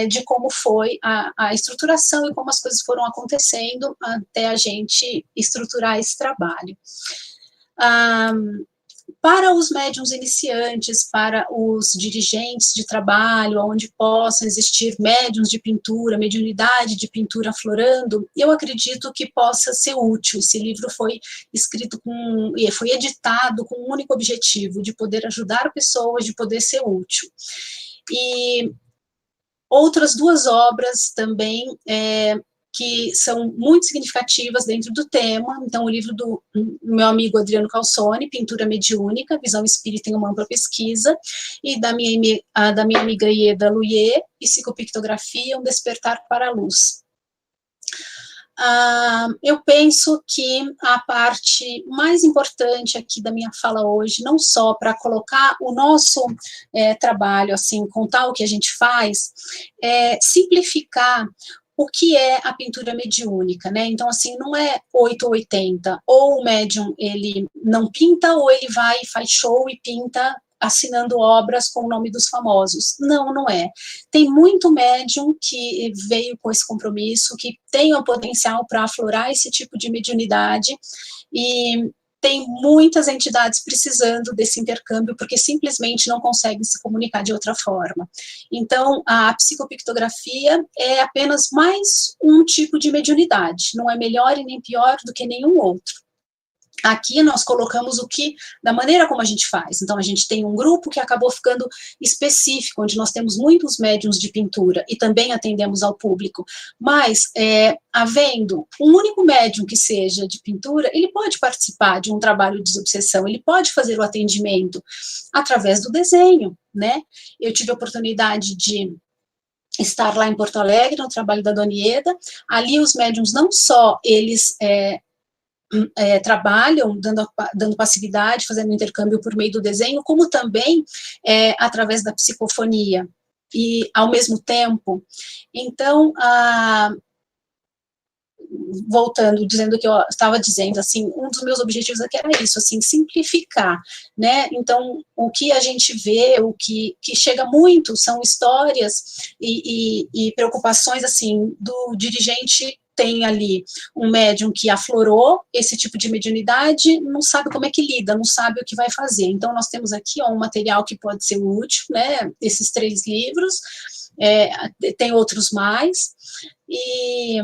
Speaker 3: de como foi a estruturação e como as coisas foram acontecendo até a gente estruturar esse trabalho. Para os médiuns iniciantes, para os dirigentes de trabalho, onde possam existir médiuns de pintura, mediunidade de pintura aflorando, eu acredito que possa ser útil. Esse livro foi escrito foi editado com um único objetivo, de poder ajudar pessoas, de poder ser útil. E outras 2 obras também que são muito significativas dentro do tema. Então, o livro do meu amigo Adriano Calçone, Pintura Mediúnica, Visão Espírita em uma Ampla Pesquisa, e da minha amiga Ieda Luier, Psicopictografia, Um Despertar para a Luz. Eu penso que a parte mais importante aqui da minha fala hoje, não só para colocar o nosso trabalho, assim, contar o que a gente faz, é simplificar o que é a pintura mediúnica, né? Então, assim, não é 8 ou 80, ou o médium, ele não pinta, ou ele vai e faz show e pinta assinando obras com o nome dos famosos. Não, não é. Tem muito médium que veio com esse compromisso, que tem o potencial para aflorar esse tipo de mediunidade, e tem muitas entidades precisando desse intercâmbio, porque simplesmente não conseguem se comunicar de outra forma. Então, a psicopictografia é apenas mais um tipo de mediunidade, não é melhor e nem pior do que nenhum outro. Aqui nós colocamos o que, da maneira como a gente faz. Então, a gente tem um grupo que acabou ficando específico, onde nós temos muitos médiuns de pintura e também atendemos ao público. Mas, havendo um único médium que seja de pintura, ele pode participar de um trabalho de desobsessão, ele pode fazer o atendimento através do desenho, né? Eu tive a oportunidade de estar lá em Porto Alegre, no trabalho da Dona Ieda. Ali os médiuns não só eles trabalham dando passividade, fazendo intercâmbio por meio do desenho, como também através da psicofonia, e ao mesmo tempo. Então, voltando, dizendo o que eu estava dizendo, assim, um dos meus objetivos aqui era isso, assim, simplificar, né? Então, o que a gente vê, o que chega muito são histórias e preocupações, assim, do dirigente. Tem ali um médium que aflorou esse tipo de mediunidade, não sabe como é que lida, não sabe o que vai fazer. Então, nós temos aqui um material que pode ser útil, né? Esses 3 livros, tem outros mais, e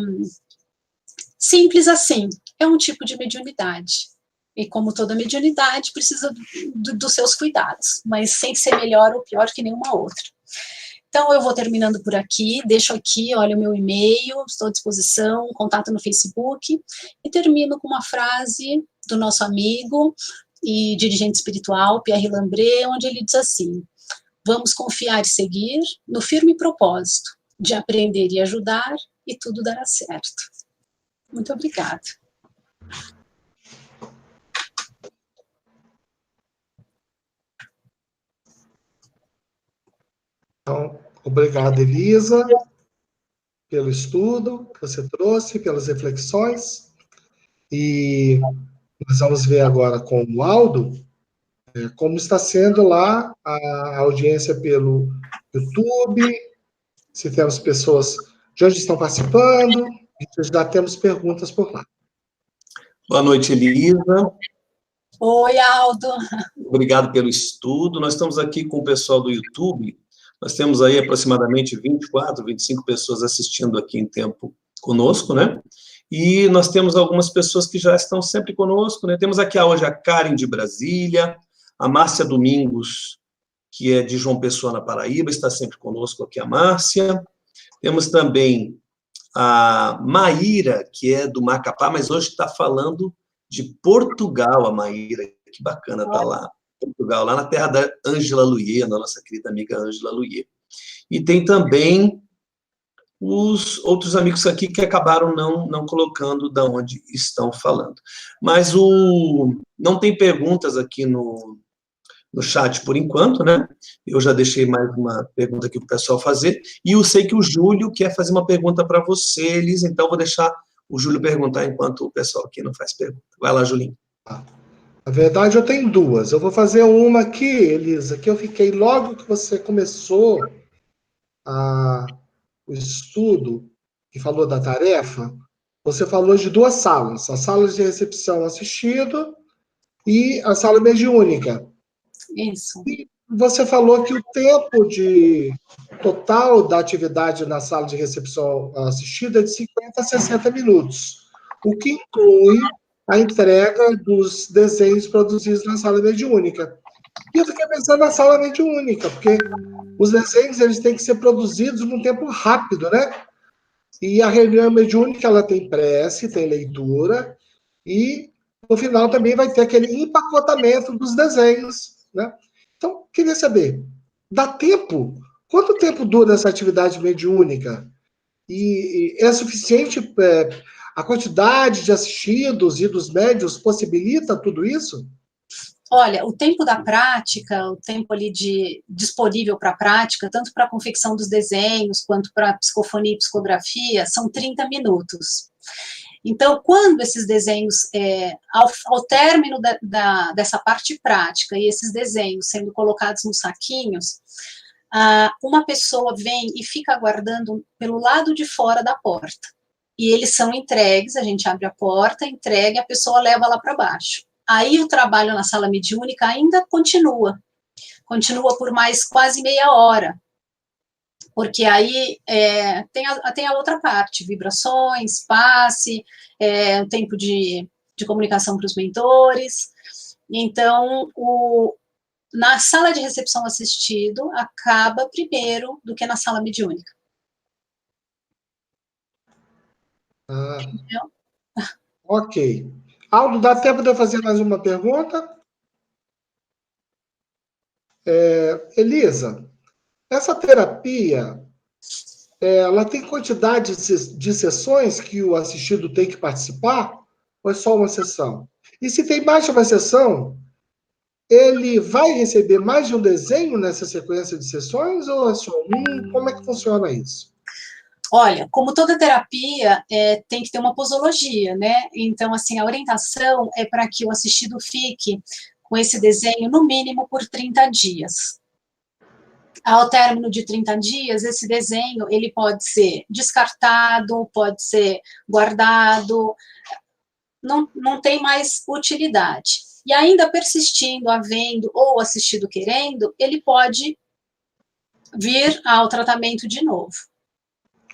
Speaker 3: simples assim, é um tipo de mediunidade. E como toda mediunidade, precisa dos seus cuidados, mas sem ser melhor ou pior que nenhuma outra. Então, eu vou terminando por aqui, deixo aqui, olha o meu e-mail, estou à disposição, contato no Facebook, e termino com uma frase do nosso amigo e dirigente espiritual, Pierre Lambré, onde ele diz assim: vamos confiar e seguir no firme propósito de aprender e ajudar, e tudo dará certo. Muito obrigada.
Speaker 1: Então, obrigado, Elisa, pelo estudo que você trouxe, pelas reflexões. E nós vamos ver agora com o Aldo como está sendo lá a audiência pelo YouTube, se temos pessoas de onde estão participando, e já temos perguntas por lá.
Speaker 4: Boa noite, Elisa.
Speaker 3: Oi, Aldo.
Speaker 4: Obrigado pelo estudo. Nós estamos aqui com o pessoal do YouTube. Nós temos aí aproximadamente 24, 25 pessoas assistindo aqui em tempo conosco, né? E nós temos algumas pessoas que já estão sempre conosco, né? Temos aqui hoje a Karen de Brasília, a Márcia Domingos, que é de João Pessoa, na Paraíba, está sempre conosco aqui, a Márcia. Temos também a Maíra, que é do Macapá, mas hoje está falando de Portugal, a Maíra. Que bacana estar lá. Portugal, lá na terra da Ângela Luier, da nossa querida amiga Ângela Luier. E tem também os outros amigos aqui que acabaram não colocando de onde estão falando. Mas não tem perguntas aqui no chat por enquanto, né? Eu já deixei mais uma pergunta aqui para o pessoal fazer, e eu sei que o Júlio quer fazer uma pergunta para você, Elisa, então vou deixar o Júlio perguntar enquanto o pessoal aqui não faz pergunta. Vai lá, Julinho.
Speaker 1: Na verdade, eu tenho 2. Eu vou fazer uma aqui, Elisa, que eu fiquei logo que você começou o estudo, que falou da tarefa, você falou de 2 salas, a sala de recepção assistido e a sala mediúnica.
Speaker 3: Isso.
Speaker 1: E você falou que o tempo total da atividade na sala de recepção assistida é de 50 a 60 minutos, o que inclui a entrega dos desenhos produzidos na sala mediúnica. E eu fiquei pensando na sala mediúnica, porque os desenhos eles têm que ser produzidos num tempo rápido, né? E a reunião mediúnica, ela tem prece, tem leitura, e no final também vai ter aquele empacotamento dos desenhos, né? Então, queria saber, dá tempo? Quanto tempo dura essa atividade mediúnica? E é suficiente, a quantidade de assistidos e dos médios possibilita tudo isso?
Speaker 3: Olha, o tempo da prática, o tempo ali disponível para a prática, tanto para a confecção dos desenhos, quanto para psicofonia e psicografia, são 30 minutos. Então, quando esses desenhos, ao término dessa parte prática, e esses desenhos sendo colocados nos saquinhos, uma pessoa vem e fica aguardando pelo lado de fora da porta. E eles são entregues, a gente abre a porta, entrega, a pessoa leva lá para baixo. Aí o trabalho na sala mediúnica ainda continua por mais quase meia hora, porque aí tem a outra parte, vibrações, passe, o tempo de comunicação para os mentores. Então, na sala de recepção assistido, acaba primeiro do que na sala mediúnica.
Speaker 1: Entendeu? Ok. Aldo, dá tempo de eu fazer mais uma pergunta? Elisa, essa terapia, ela tem quantidade de sessões que o assistido tem que participar? Ou é só uma sessão? E se tem mais de uma sessão, ele vai receber mais de um desenho nessa sequência de sessões ou é só um? Como é que funciona isso?
Speaker 3: Olha, como toda terapia, tem que ter uma posologia, né? Então, assim, a orientação é para que o assistido fique com esse desenho, no mínimo, por 30 dias. Ao término de 30 dias, esse desenho, ele pode ser descartado, pode ser guardado, não tem mais utilidade. E ainda persistindo, havendo, ou assistido querendo, ele pode vir ao tratamento de novo.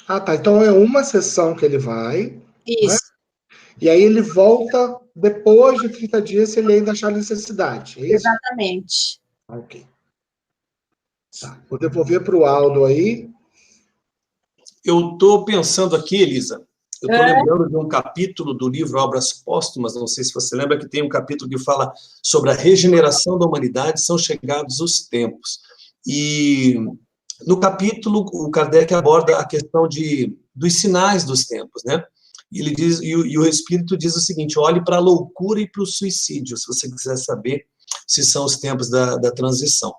Speaker 1: Ah, tá. Então é uma sessão que ele vai.
Speaker 3: Isso.
Speaker 1: Né? E aí ele volta depois de 30 dias se ele ainda achar necessidade. É isso?
Speaker 3: Exatamente.
Speaker 1: Ok. Tá. Vou devolver para o Aldo aí.
Speaker 4: Eu estou pensando aqui, Elisa, eu estou lembrando de um capítulo do livro Obras Póstumas, não sei se você lembra, que tem um capítulo que fala sobre a regeneração da humanidade, são chegados os tempos. E no capítulo, o Kardec aborda a questão dos sinais dos tempos, né? E ele diz, e o Espírito diz o seguinte: olhe para a loucura e para o suicídio, se você quiser saber se são os tempos da transição.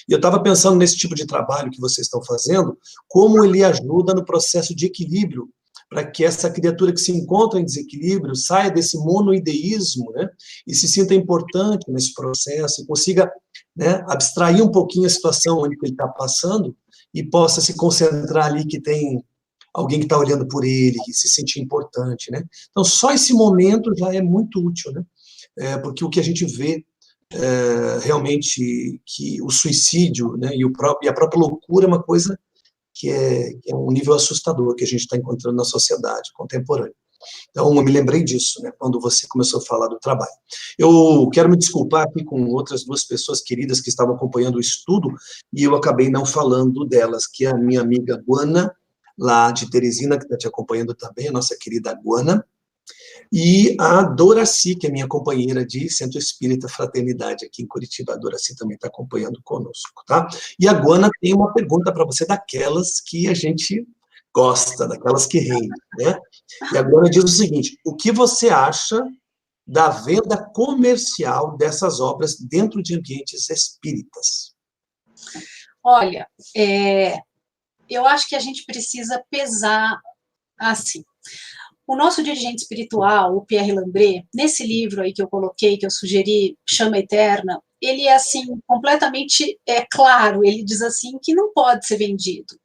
Speaker 4: E eu estava pensando nesse tipo de trabalho que vocês estão fazendo, como ele ajuda no processo de equilíbrio, para que essa criatura que se encontra em desequilíbrio saia desse monoideísmo, né, e se sinta importante nesse processo, e consiga, né, abstrair um pouquinho a situação onde ele está passando, e possa se concentrar ali que tem alguém que está olhando por ele, que se sente importante, né? Então, só esse momento já é muito útil, né? Porque o que a gente vê realmente que o suicídio, né, e a própria loucura é uma coisa que é um nível assustador que a gente está encontrando na sociedade contemporânea. Então, eu me lembrei disso, né, quando você começou a falar do trabalho. Eu quero me desculpar aqui com outras duas pessoas queridas que estavam acompanhando o estudo, e eu acabei não falando delas, que é a minha amiga Guana, lá de Teresina, que está te acompanhando também, a nossa querida Guana, e a Doraci, que é minha companheira de Centro Espírita Fraternidade aqui em Curitiba. A Doraci também está acompanhando conosco, tá? E a Guana tem uma pergunta para você, daquelas que a gente gosta, daquelas que rendem, né? E a Guana diz o seguinte: o que você acha da venda comercial dessas obras dentro de ambientes espíritas?
Speaker 3: Olha, eu acho que a gente precisa pesar assim. O nosso dirigente espiritual, o Pierre Lambré, nesse livro aí que eu coloquei, que eu sugeri, Chama Eterna, ele é assim, completamente claro, ele diz assim que não pode ser vendido.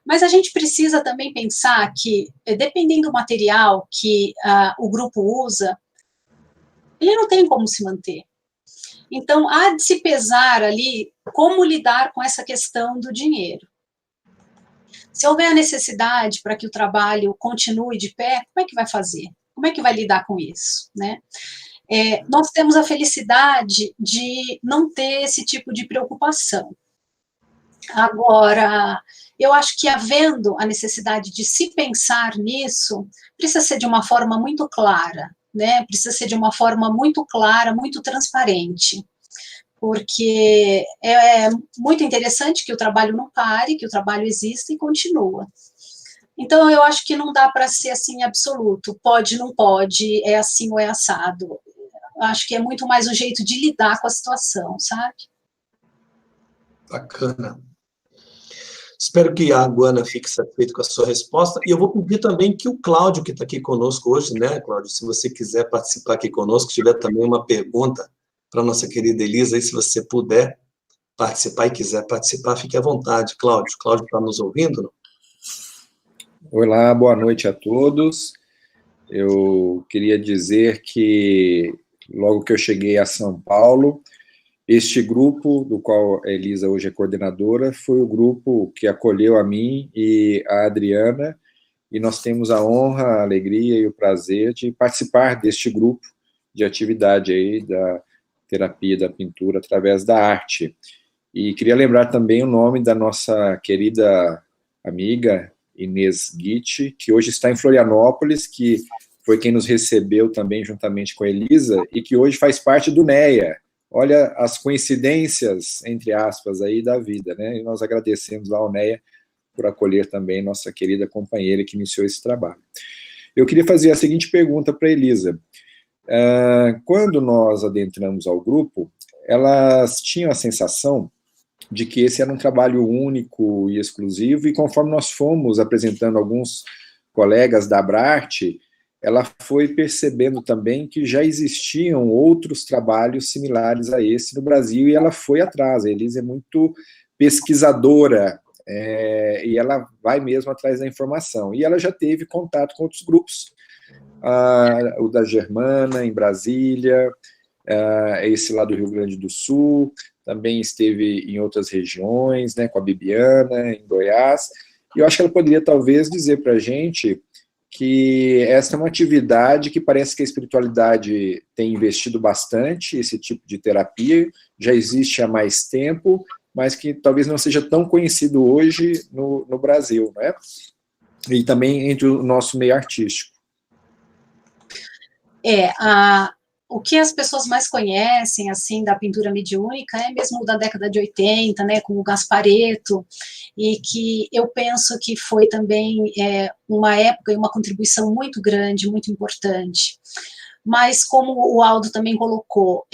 Speaker 3: Mas a gente precisa também pensar que, dependendo do material que o grupo usa, ele não tem como se manter. Então, há de se pesar ali como lidar com essa questão do dinheiro. Se houver a necessidade para que o trabalho continue de pé, como é que vai fazer? Como é que vai lidar com isso, né? Nós temos a felicidade de não ter esse tipo de preocupação. Agora, eu acho que havendo a necessidade de se pensar nisso, precisa ser de uma forma muito clara, né? Precisa ser de uma forma muito clara, muito transparente, porque é muito interessante que o trabalho não pare, que o trabalho exista e continua. Então, eu acho que não dá para ser assim absoluto, pode, não pode, é assim ou é assado. Eu acho que é muito mais um jeito de lidar com a situação, sabe?
Speaker 4: Bacana. Espero que a Guana fique satisfeita com a sua resposta. E eu vou pedir também que o Cláudio, que está aqui conosco hoje, né, Cláudio, se você quiser participar aqui conosco, tiver também uma pergunta para a nossa querida Elisa, e se você puder participar e quiser participar, fique à vontade, Cláudio. Cláudio está nos ouvindo? Não?
Speaker 2: Olá, boa noite a todos. Eu queria dizer que logo que eu cheguei a São Paulo, este grupo, do qual a Elisa hoje é coordenadora, foi o grupo que acolheu a mim e a Adriana, e nós temos a honra, a alegria e o prazer de participar deste grupo de atividade aí da terapia da pintura através da arte. E queria lembrar também o nome da nossa querida amiga Inês Guitti, que hoje está em Florianópolis, que foi quem nos recebeu também juntamente com a Elisa, e que hoje faz parte do NEA. Olha as coincidências, entre aspas, aí da vida, né? E nós agradecemos lá ao NEA por acolher também nossa querida companheira que iniciou esse trabalho. Eu queria fazer a seguinte pergunta para a Elisa. Quando nós adentramos ao grupo, elas tinham a sensação de que esse era um trabalho único e exclusivo, e conforme nós fomos apresentando alguns colegas da Abrarte, ela foi percebendo também que já existiam outros trabalhos similares a esse no Brasil, e ela foi atrás. A Elisa é muito pesquisadora, e ela vai mesmo atrás da informação. E ela já teve contato com outros grupos, o da Germana, em Brasília, esse lá do Rio Grande do Sul, também esteve em outras regiões, né, com a Bibiana, em Goiás, e eu acho que ela poderia talvez dizer para a gente que essa é uma atividade que parece que a espiritualidade tem investido bastante, esse tipo de terapia, já existe há mais tempo, mas que talvez não seja tão conhecido hoje no Brasil, né? E também entre o nosso meio artístico.
Speaker 3: O que as pessoas mais conhecem, assim, da pintura mediúnica é mesmo da década de 80, né, com o Gasparetto, e que eu penso que foi também uma época e uma contribuição muito grande, muito importante. Mas, como o Aldo também colocou,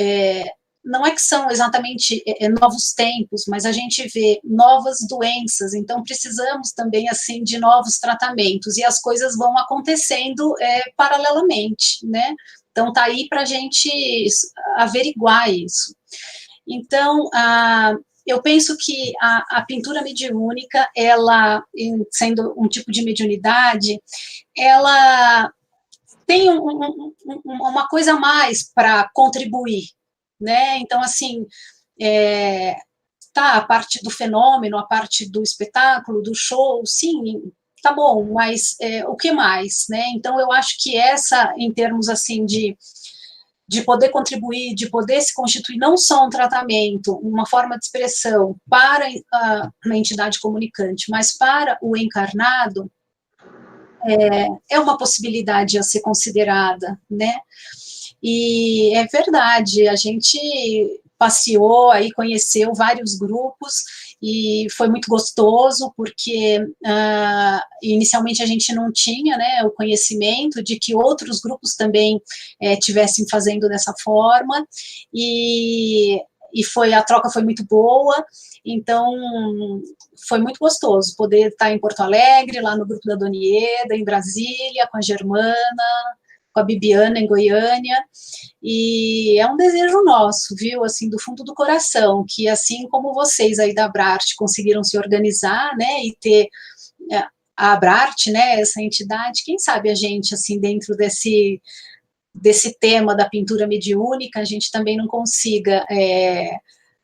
Speaker 3: não é que são exatamente novos tempos, mas a gente vê novas doenças, então precisamos também, assim, de novos tratamentos, e as coisas vão acontecendo paralelamente, né? Então, está aí para a gente averiguar isso. Então, eu penso que a pintura mediúnica, ela, sendo um tipo de mediunidade, ela tem uma coisa a mais para contribuir, né? Então, assim, a parte do fenômeno, a parte do espetáculo, do show, sim, tá bom, mas o que mais, né? Então, eu acho que essa, em termos, assim, de poder contribuir, de poder se constituir não só um tratamento, uma forma de expressão para a entidade comunicante, mas para o encarnado, é uma possibilidade a ser considerada, né? E é verdade, a gente passeou aí, conheceu vários grupos, e foi muito gostoso, porque inicialmente a gente não tinha, né, o conhecimento de que outros grupos também tivessem fazendo dessa forma, e a troca foi muito boa, então foi muito gostoso poder estar em Porto Alegre, lá no grupo da Dona Ieda, em Brasília, com a Germana, com a Bibiana, em Goiânia, e é um desejo nosso, viu, assim, do fundo do coração, que assim como vocês aí da Abrarte conseguiram se organizar, né, e ter a Abrarte, né, essa entidade, quem sabe a gente, assim, dentro desse tema da pintura mediúnica, a gente também não consiga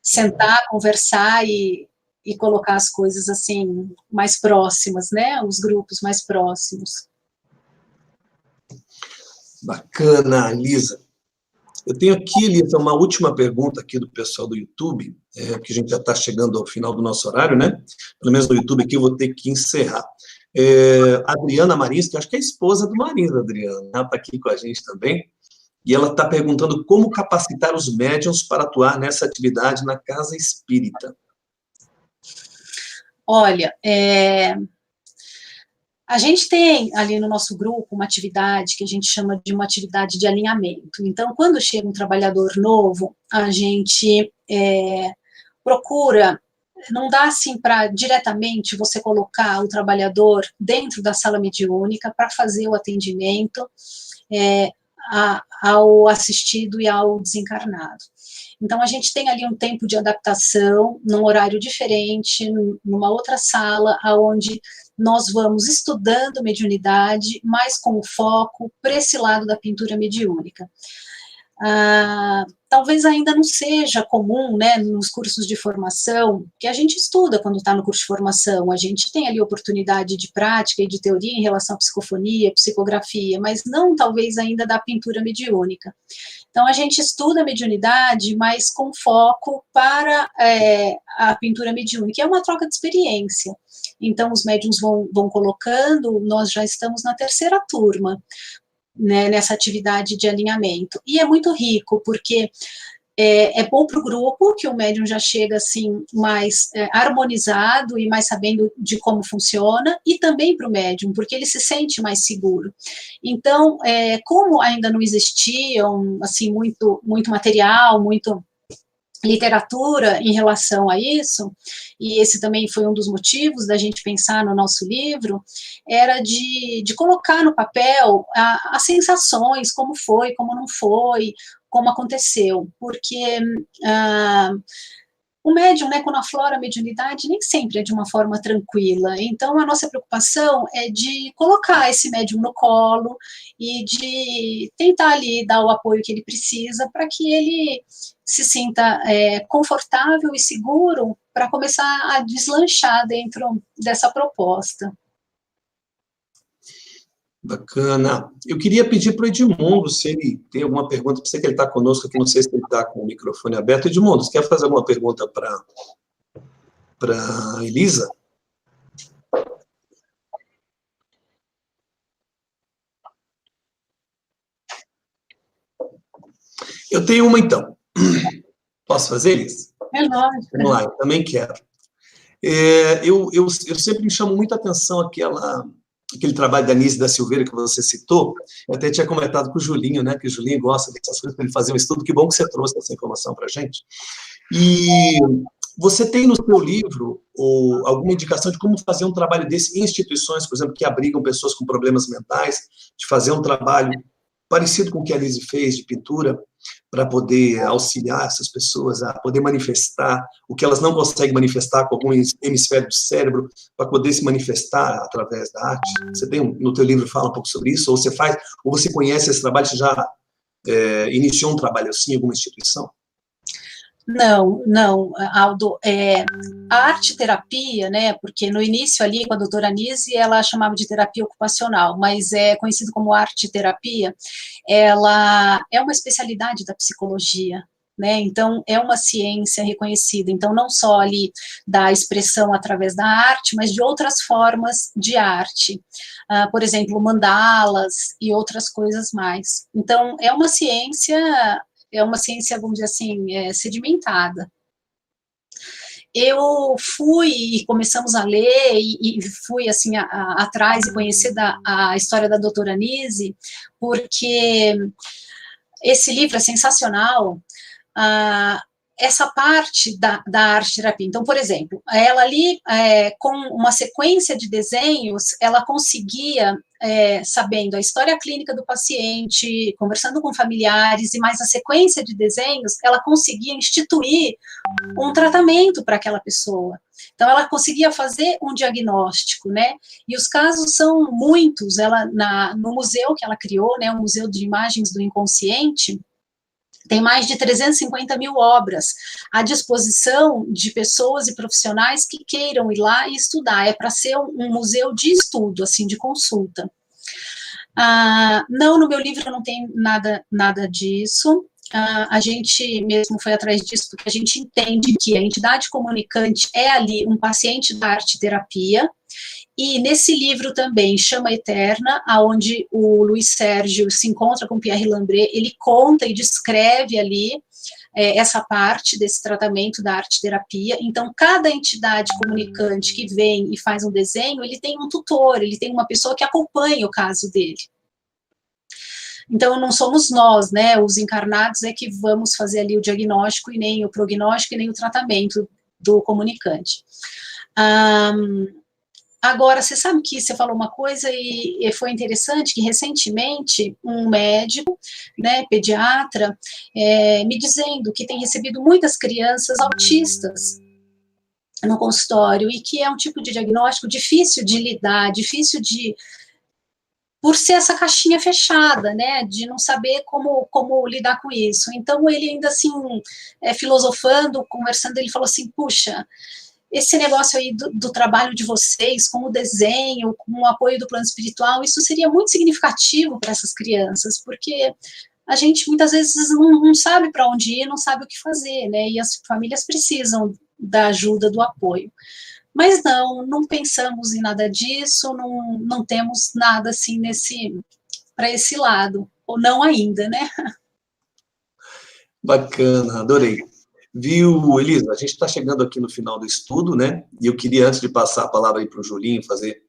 Speaker 3: sentar, conversar e colocar as coisas, assim, mais próximas, né, os grupos mais próximos.
Speaker 4: Bacana, Lisa. Eu tenho aqui, Elisa, uma última pergunta aqui do pessoal do YouTube, porque a gente já está chegando ao final do nosso horário, né? Pelo menos no YouTube aqui eu vou ter que encerrar. Adriana Marins, que eu acho que é a esposa do Marins, Adriana, ela está aqui com a gente também, e ela está perguntando como capacitar os médiuns para atuar nessa atividade na casa espírita.
Speaker 3: Olha, a gente tem ali no nosso grupo uma atividade que a gente chama de uma atividade de alinhamento. Então, quando chega um trabalhador novo, a gente procura, não dá assim para diretamente você colocar o trabalhador dentro da sala mediúnica para fazer o atendimento ao assistido e ao desencarnado. Então, a gente tem ali um tempo de adaptação, num horário diferente, numa outra sala, onde nós vamos estudando mediunidade, mas com foco para esse lado da pintura mediúnica. Talvez ainda não seja comum, né, nos cursos de formação, que a gente estuda quando está no curso de formação, a gente tem ali oportunidade de prática e de teoria em relação à psicofonia, psicografia, mas não talvez ainda da pintura mediúnica. Então, a gente estuda a mediunidade, mas com foco para a pintura mediúnica, é uma troca de experiência. Então, os médiuns vão colocando, nós já estamos na 3ª turma, né, nessa atividade de alinhamento. E é muito rico, porque é bom para o grupo, que o médium já chega assim mais harmonizado e mais sabendo de como funciona, e também para o médium, porque ele se sente mais seguro. Então, como ainda não existiam assim, muito material, muito literatura em relação a isso, e esse também foi um dos motivos da gente pensar no nosso livro, era de colocar no papel as sensações, como foi, como não foi, como aconteceu, porque o médium, né, quando aflora a mediunidade, nem sempre é de uma forma tranquila. Então, a nossa preocupação é de colocar esse médium no colo e de tentar ali dar o apoio que ele precisa para que ele se sinta confortável e seguro para começar a deslanchar dentro dessa proposta.
Speaker 4: Bacana. Eu queria pedir para o Edmundo se ele tem alguma pergunta, para você que ele está conosco aqui, não sei se ele está com o microfone aberto. Edmundo, você quer fazer alguma pergunta para Elisa? Eu tenho uma, então. Posso fazer, Elisa?
Speaker 3: É lógico.
Speaker 4: Vamos lá, eu também quero. Eu sempre me chamo muita atenção aquele trabalho da Anísia da Silveira que você citou. Eu até tinha comentado com o Julinho, né, que o Julinho gosta dessas coisas, para ele fazer um estudo. Que bom que você trouxe essa informação para a gente. E você tem no seu livro alguma indicação de como fazer um trabalho desse em instituições, por exemplo, que abrigam pessoas com problemas mentais, de fazer um trabalho parecido com o que a Anísia fez, de pintura, para poder auxiliar essas pessoas a poder manifestar o que elas não conseguem manifestar com algum hemisfério do cérebro, para poder se manifestar através da arte? Você tem, no teu livro, fala um pouco sobre isso? Ou você conhece esse trabalho, você já iniciou um trabalho assim em alguma instituição?
Speaker 3: Não, Aldo, a arte-terapia, né, porque no início ali, com a doutora Anísia, ela chamava de terapia ocupacional, mas é conhecido como arte-terapia, ela é uma especialidade da psicologia, né, então é uma ciência reconhecida, então não só ali da expressão através da arte, mas de outras formas de arte, por exemplo, mandalas e outras coisas mais. Então, é uma ciência, vamos dizer assim, sedimentada. Eu fui e começamos a ler e fui assim atrás e conhecer a história da doutora Anísia, porque esse livro é sensacional, essa parte da arte-terapia. Então, por exemplo, ela ali, com uma sequência de desenhos, ela conseguia, sabendo a história clínica do paciente, conversando com familiares, e mais a sequência de desenhos, ela conseguia instituir um tratamento para aquela pessoa. Então, ela conseguia fazer um diagnóstico, né? E os casos são muitos. Ela, no museu que ela criou, né, o Museu de Imagens do Inconsciente, tem mais de 350 mil obras à disposição de pessoas e profissionais que queiram ir lá e estudar. É para ser um museu de estudo, assim, de consulta. Não, no meu livro não tem nada disso. a gente mesmo foi atrás disso, porque a gente entende que a entidade comunicante é ali um paciente da arte-terapia, e nesse livro também, Chama Eterna, onde o Luiz Sérgio se encontra com Pierre Lambré, ele conta e descreve ali essa parte desse tratamento da arte-terapia. Então, cada entidade comunicante que vem e faz um desenho, ele tem um tutor, ele tem uma pessoa que acompanha o caso dele. Então, não somos nós, né, os encarnados, é que vamos fazer ali o diagnóstico, e nem o prognóstico, e nem o tratamento do comunicante. Agora, você sabe que você falou uma coisa e foi interessante, que recentemente um médico, né, pediatra, me dizendo que tem recebido muitas crianças autistas no consultório, e que é um tipo de diagnóstico difícil de lidar, difícil de... por ser essa caixinha fechada, né, de não saber como lidar com isso. Então, ele ainda assim, filosofando, conversando, ele falou assim, puxa, esse negócio aí do trabalho de vocês, com o desenho, com o apoio do plano espiritual, isso seria muito significativo para essas crianças, porque a gente muitas vezes não sabe para onde ir, não sabe o que fazer, né, e as famílias precisam da ajuda, do apoio. Mas não pensamos em nada disso, não temos nada assim para esse lado, ou não ainda, né?
Speaker 4: Bacana, adorei. Viu, Elisa, a gente está chegando aqui no final do estudo, né? E eu queria, antes de passar a palavra aí para o Julinho, fazer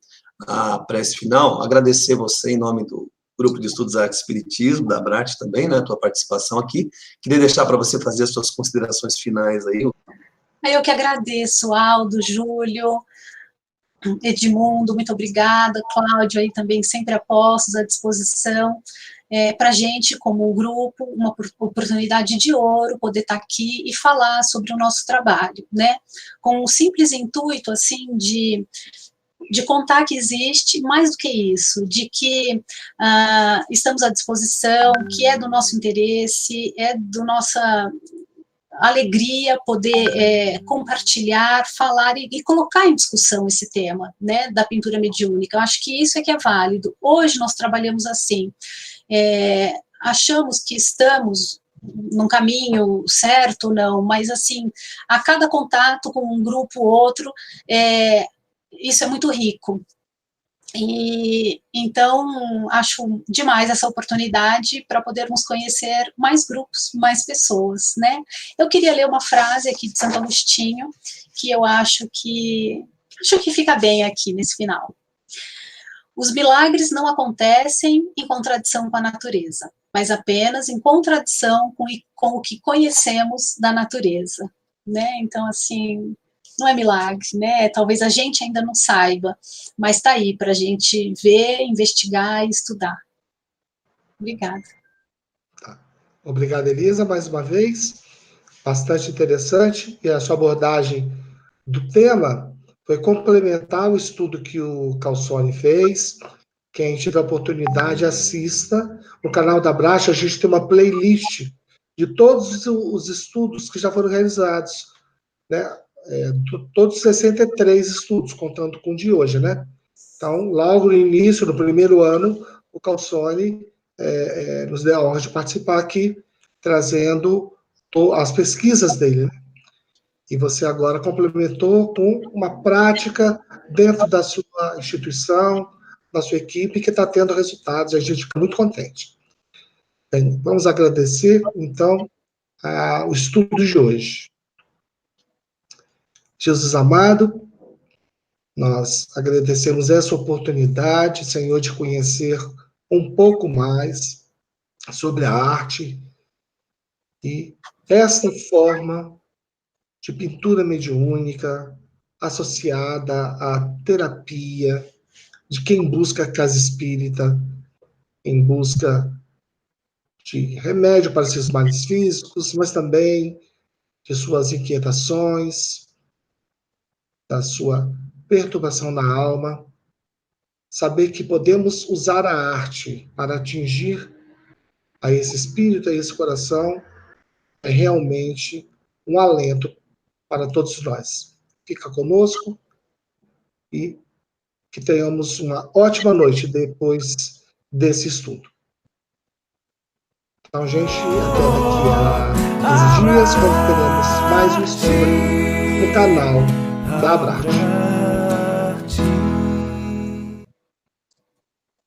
Speaker 4: a prece final, agradecer você em nome do Grupo de Estudos Arte e Espiritismo, da Abrat também, né? A tua participação aqui. Queria deixar para você fazer as suas considerações finais aí.
Speaker 3: Eu que agradeço, Aldo, Júlio, Edmundo, muito obrigada, Cláudio aí também sempre a postos, à disposição. Para a gente, como grupo, uma oportunidade de ouro poder estar aqui e falar sobre o nosso trabalho, né? Com um simples intuito, assim, de contar que existe mais do que isso, de que estamos à disposição, que é do nosso interesse, é do nossa alegria poder compartilhar, falar e colocar em discussão esse tema, né, da pintura mediúnica. Eu acho que isso é que é válido. Hoje nós trabalhamos assim, achamos que estamos num caminho certo, não, mas assim, a cada contato com um grupo ou outro, isso é muito rico. E então acho demais essa oportunidade para podermos conhecer mais grupos, mais pessoas, né? Eu queria ler uma frase aqui de Santo Agostinho que eu acho que fica bem aqui nesse final. Os milagres não acontecem em contradição com a natureza, mas apenas em contradição com o que conhecemos da natureza, né? Então, assim, não é milagre, né? Talvez a gente ainda não saiba, mas está aí para a gente ver, investigar e estudar. Obrigada.
Speaker 1: Tá. Obrigado, Elisa, mais uma vez. Bastante interessante. E a sua abordagem do tema foi complementar o estudo que o Calzone fez. Quem tiver oportunidade, assista. No canal da Abrat, a gente tem uma playlist de todos os estudos que já foram realizados, né? Todos 63 estudos, contando com o de hoje, né? Então, logo no início do primeiro ano, o Calzone nos deu a honra de participar aqui, trazendo as pesquisas dele, né? E você agora complementou com uma prática dentro da sua instituição, da sua equipe, que está tendo resultados, e a gente fica muito contente. Bem, vamos agradecer, então, o estudo de hoje. Jesus amado, nós agradecemos essa oportunidade, Senhor, de conhecer um pouco mais sobre a arte e esta forma de pintura mediúnica associada à terapia de quem busca a casa espírita, em busca de remédio para seus males físicos, mas também de suas inquietações, da sua perturbação na alma. Saber que podemos usar a arte para atingir a esse espírito, a esse coração, é realmente um alento para todos nós. Fica conosco e que tenhamos uma ótima noite depois desse estudo. Então, gente, até daqui a 15 dias, quando teremos mais um estudo no canal da Abrate.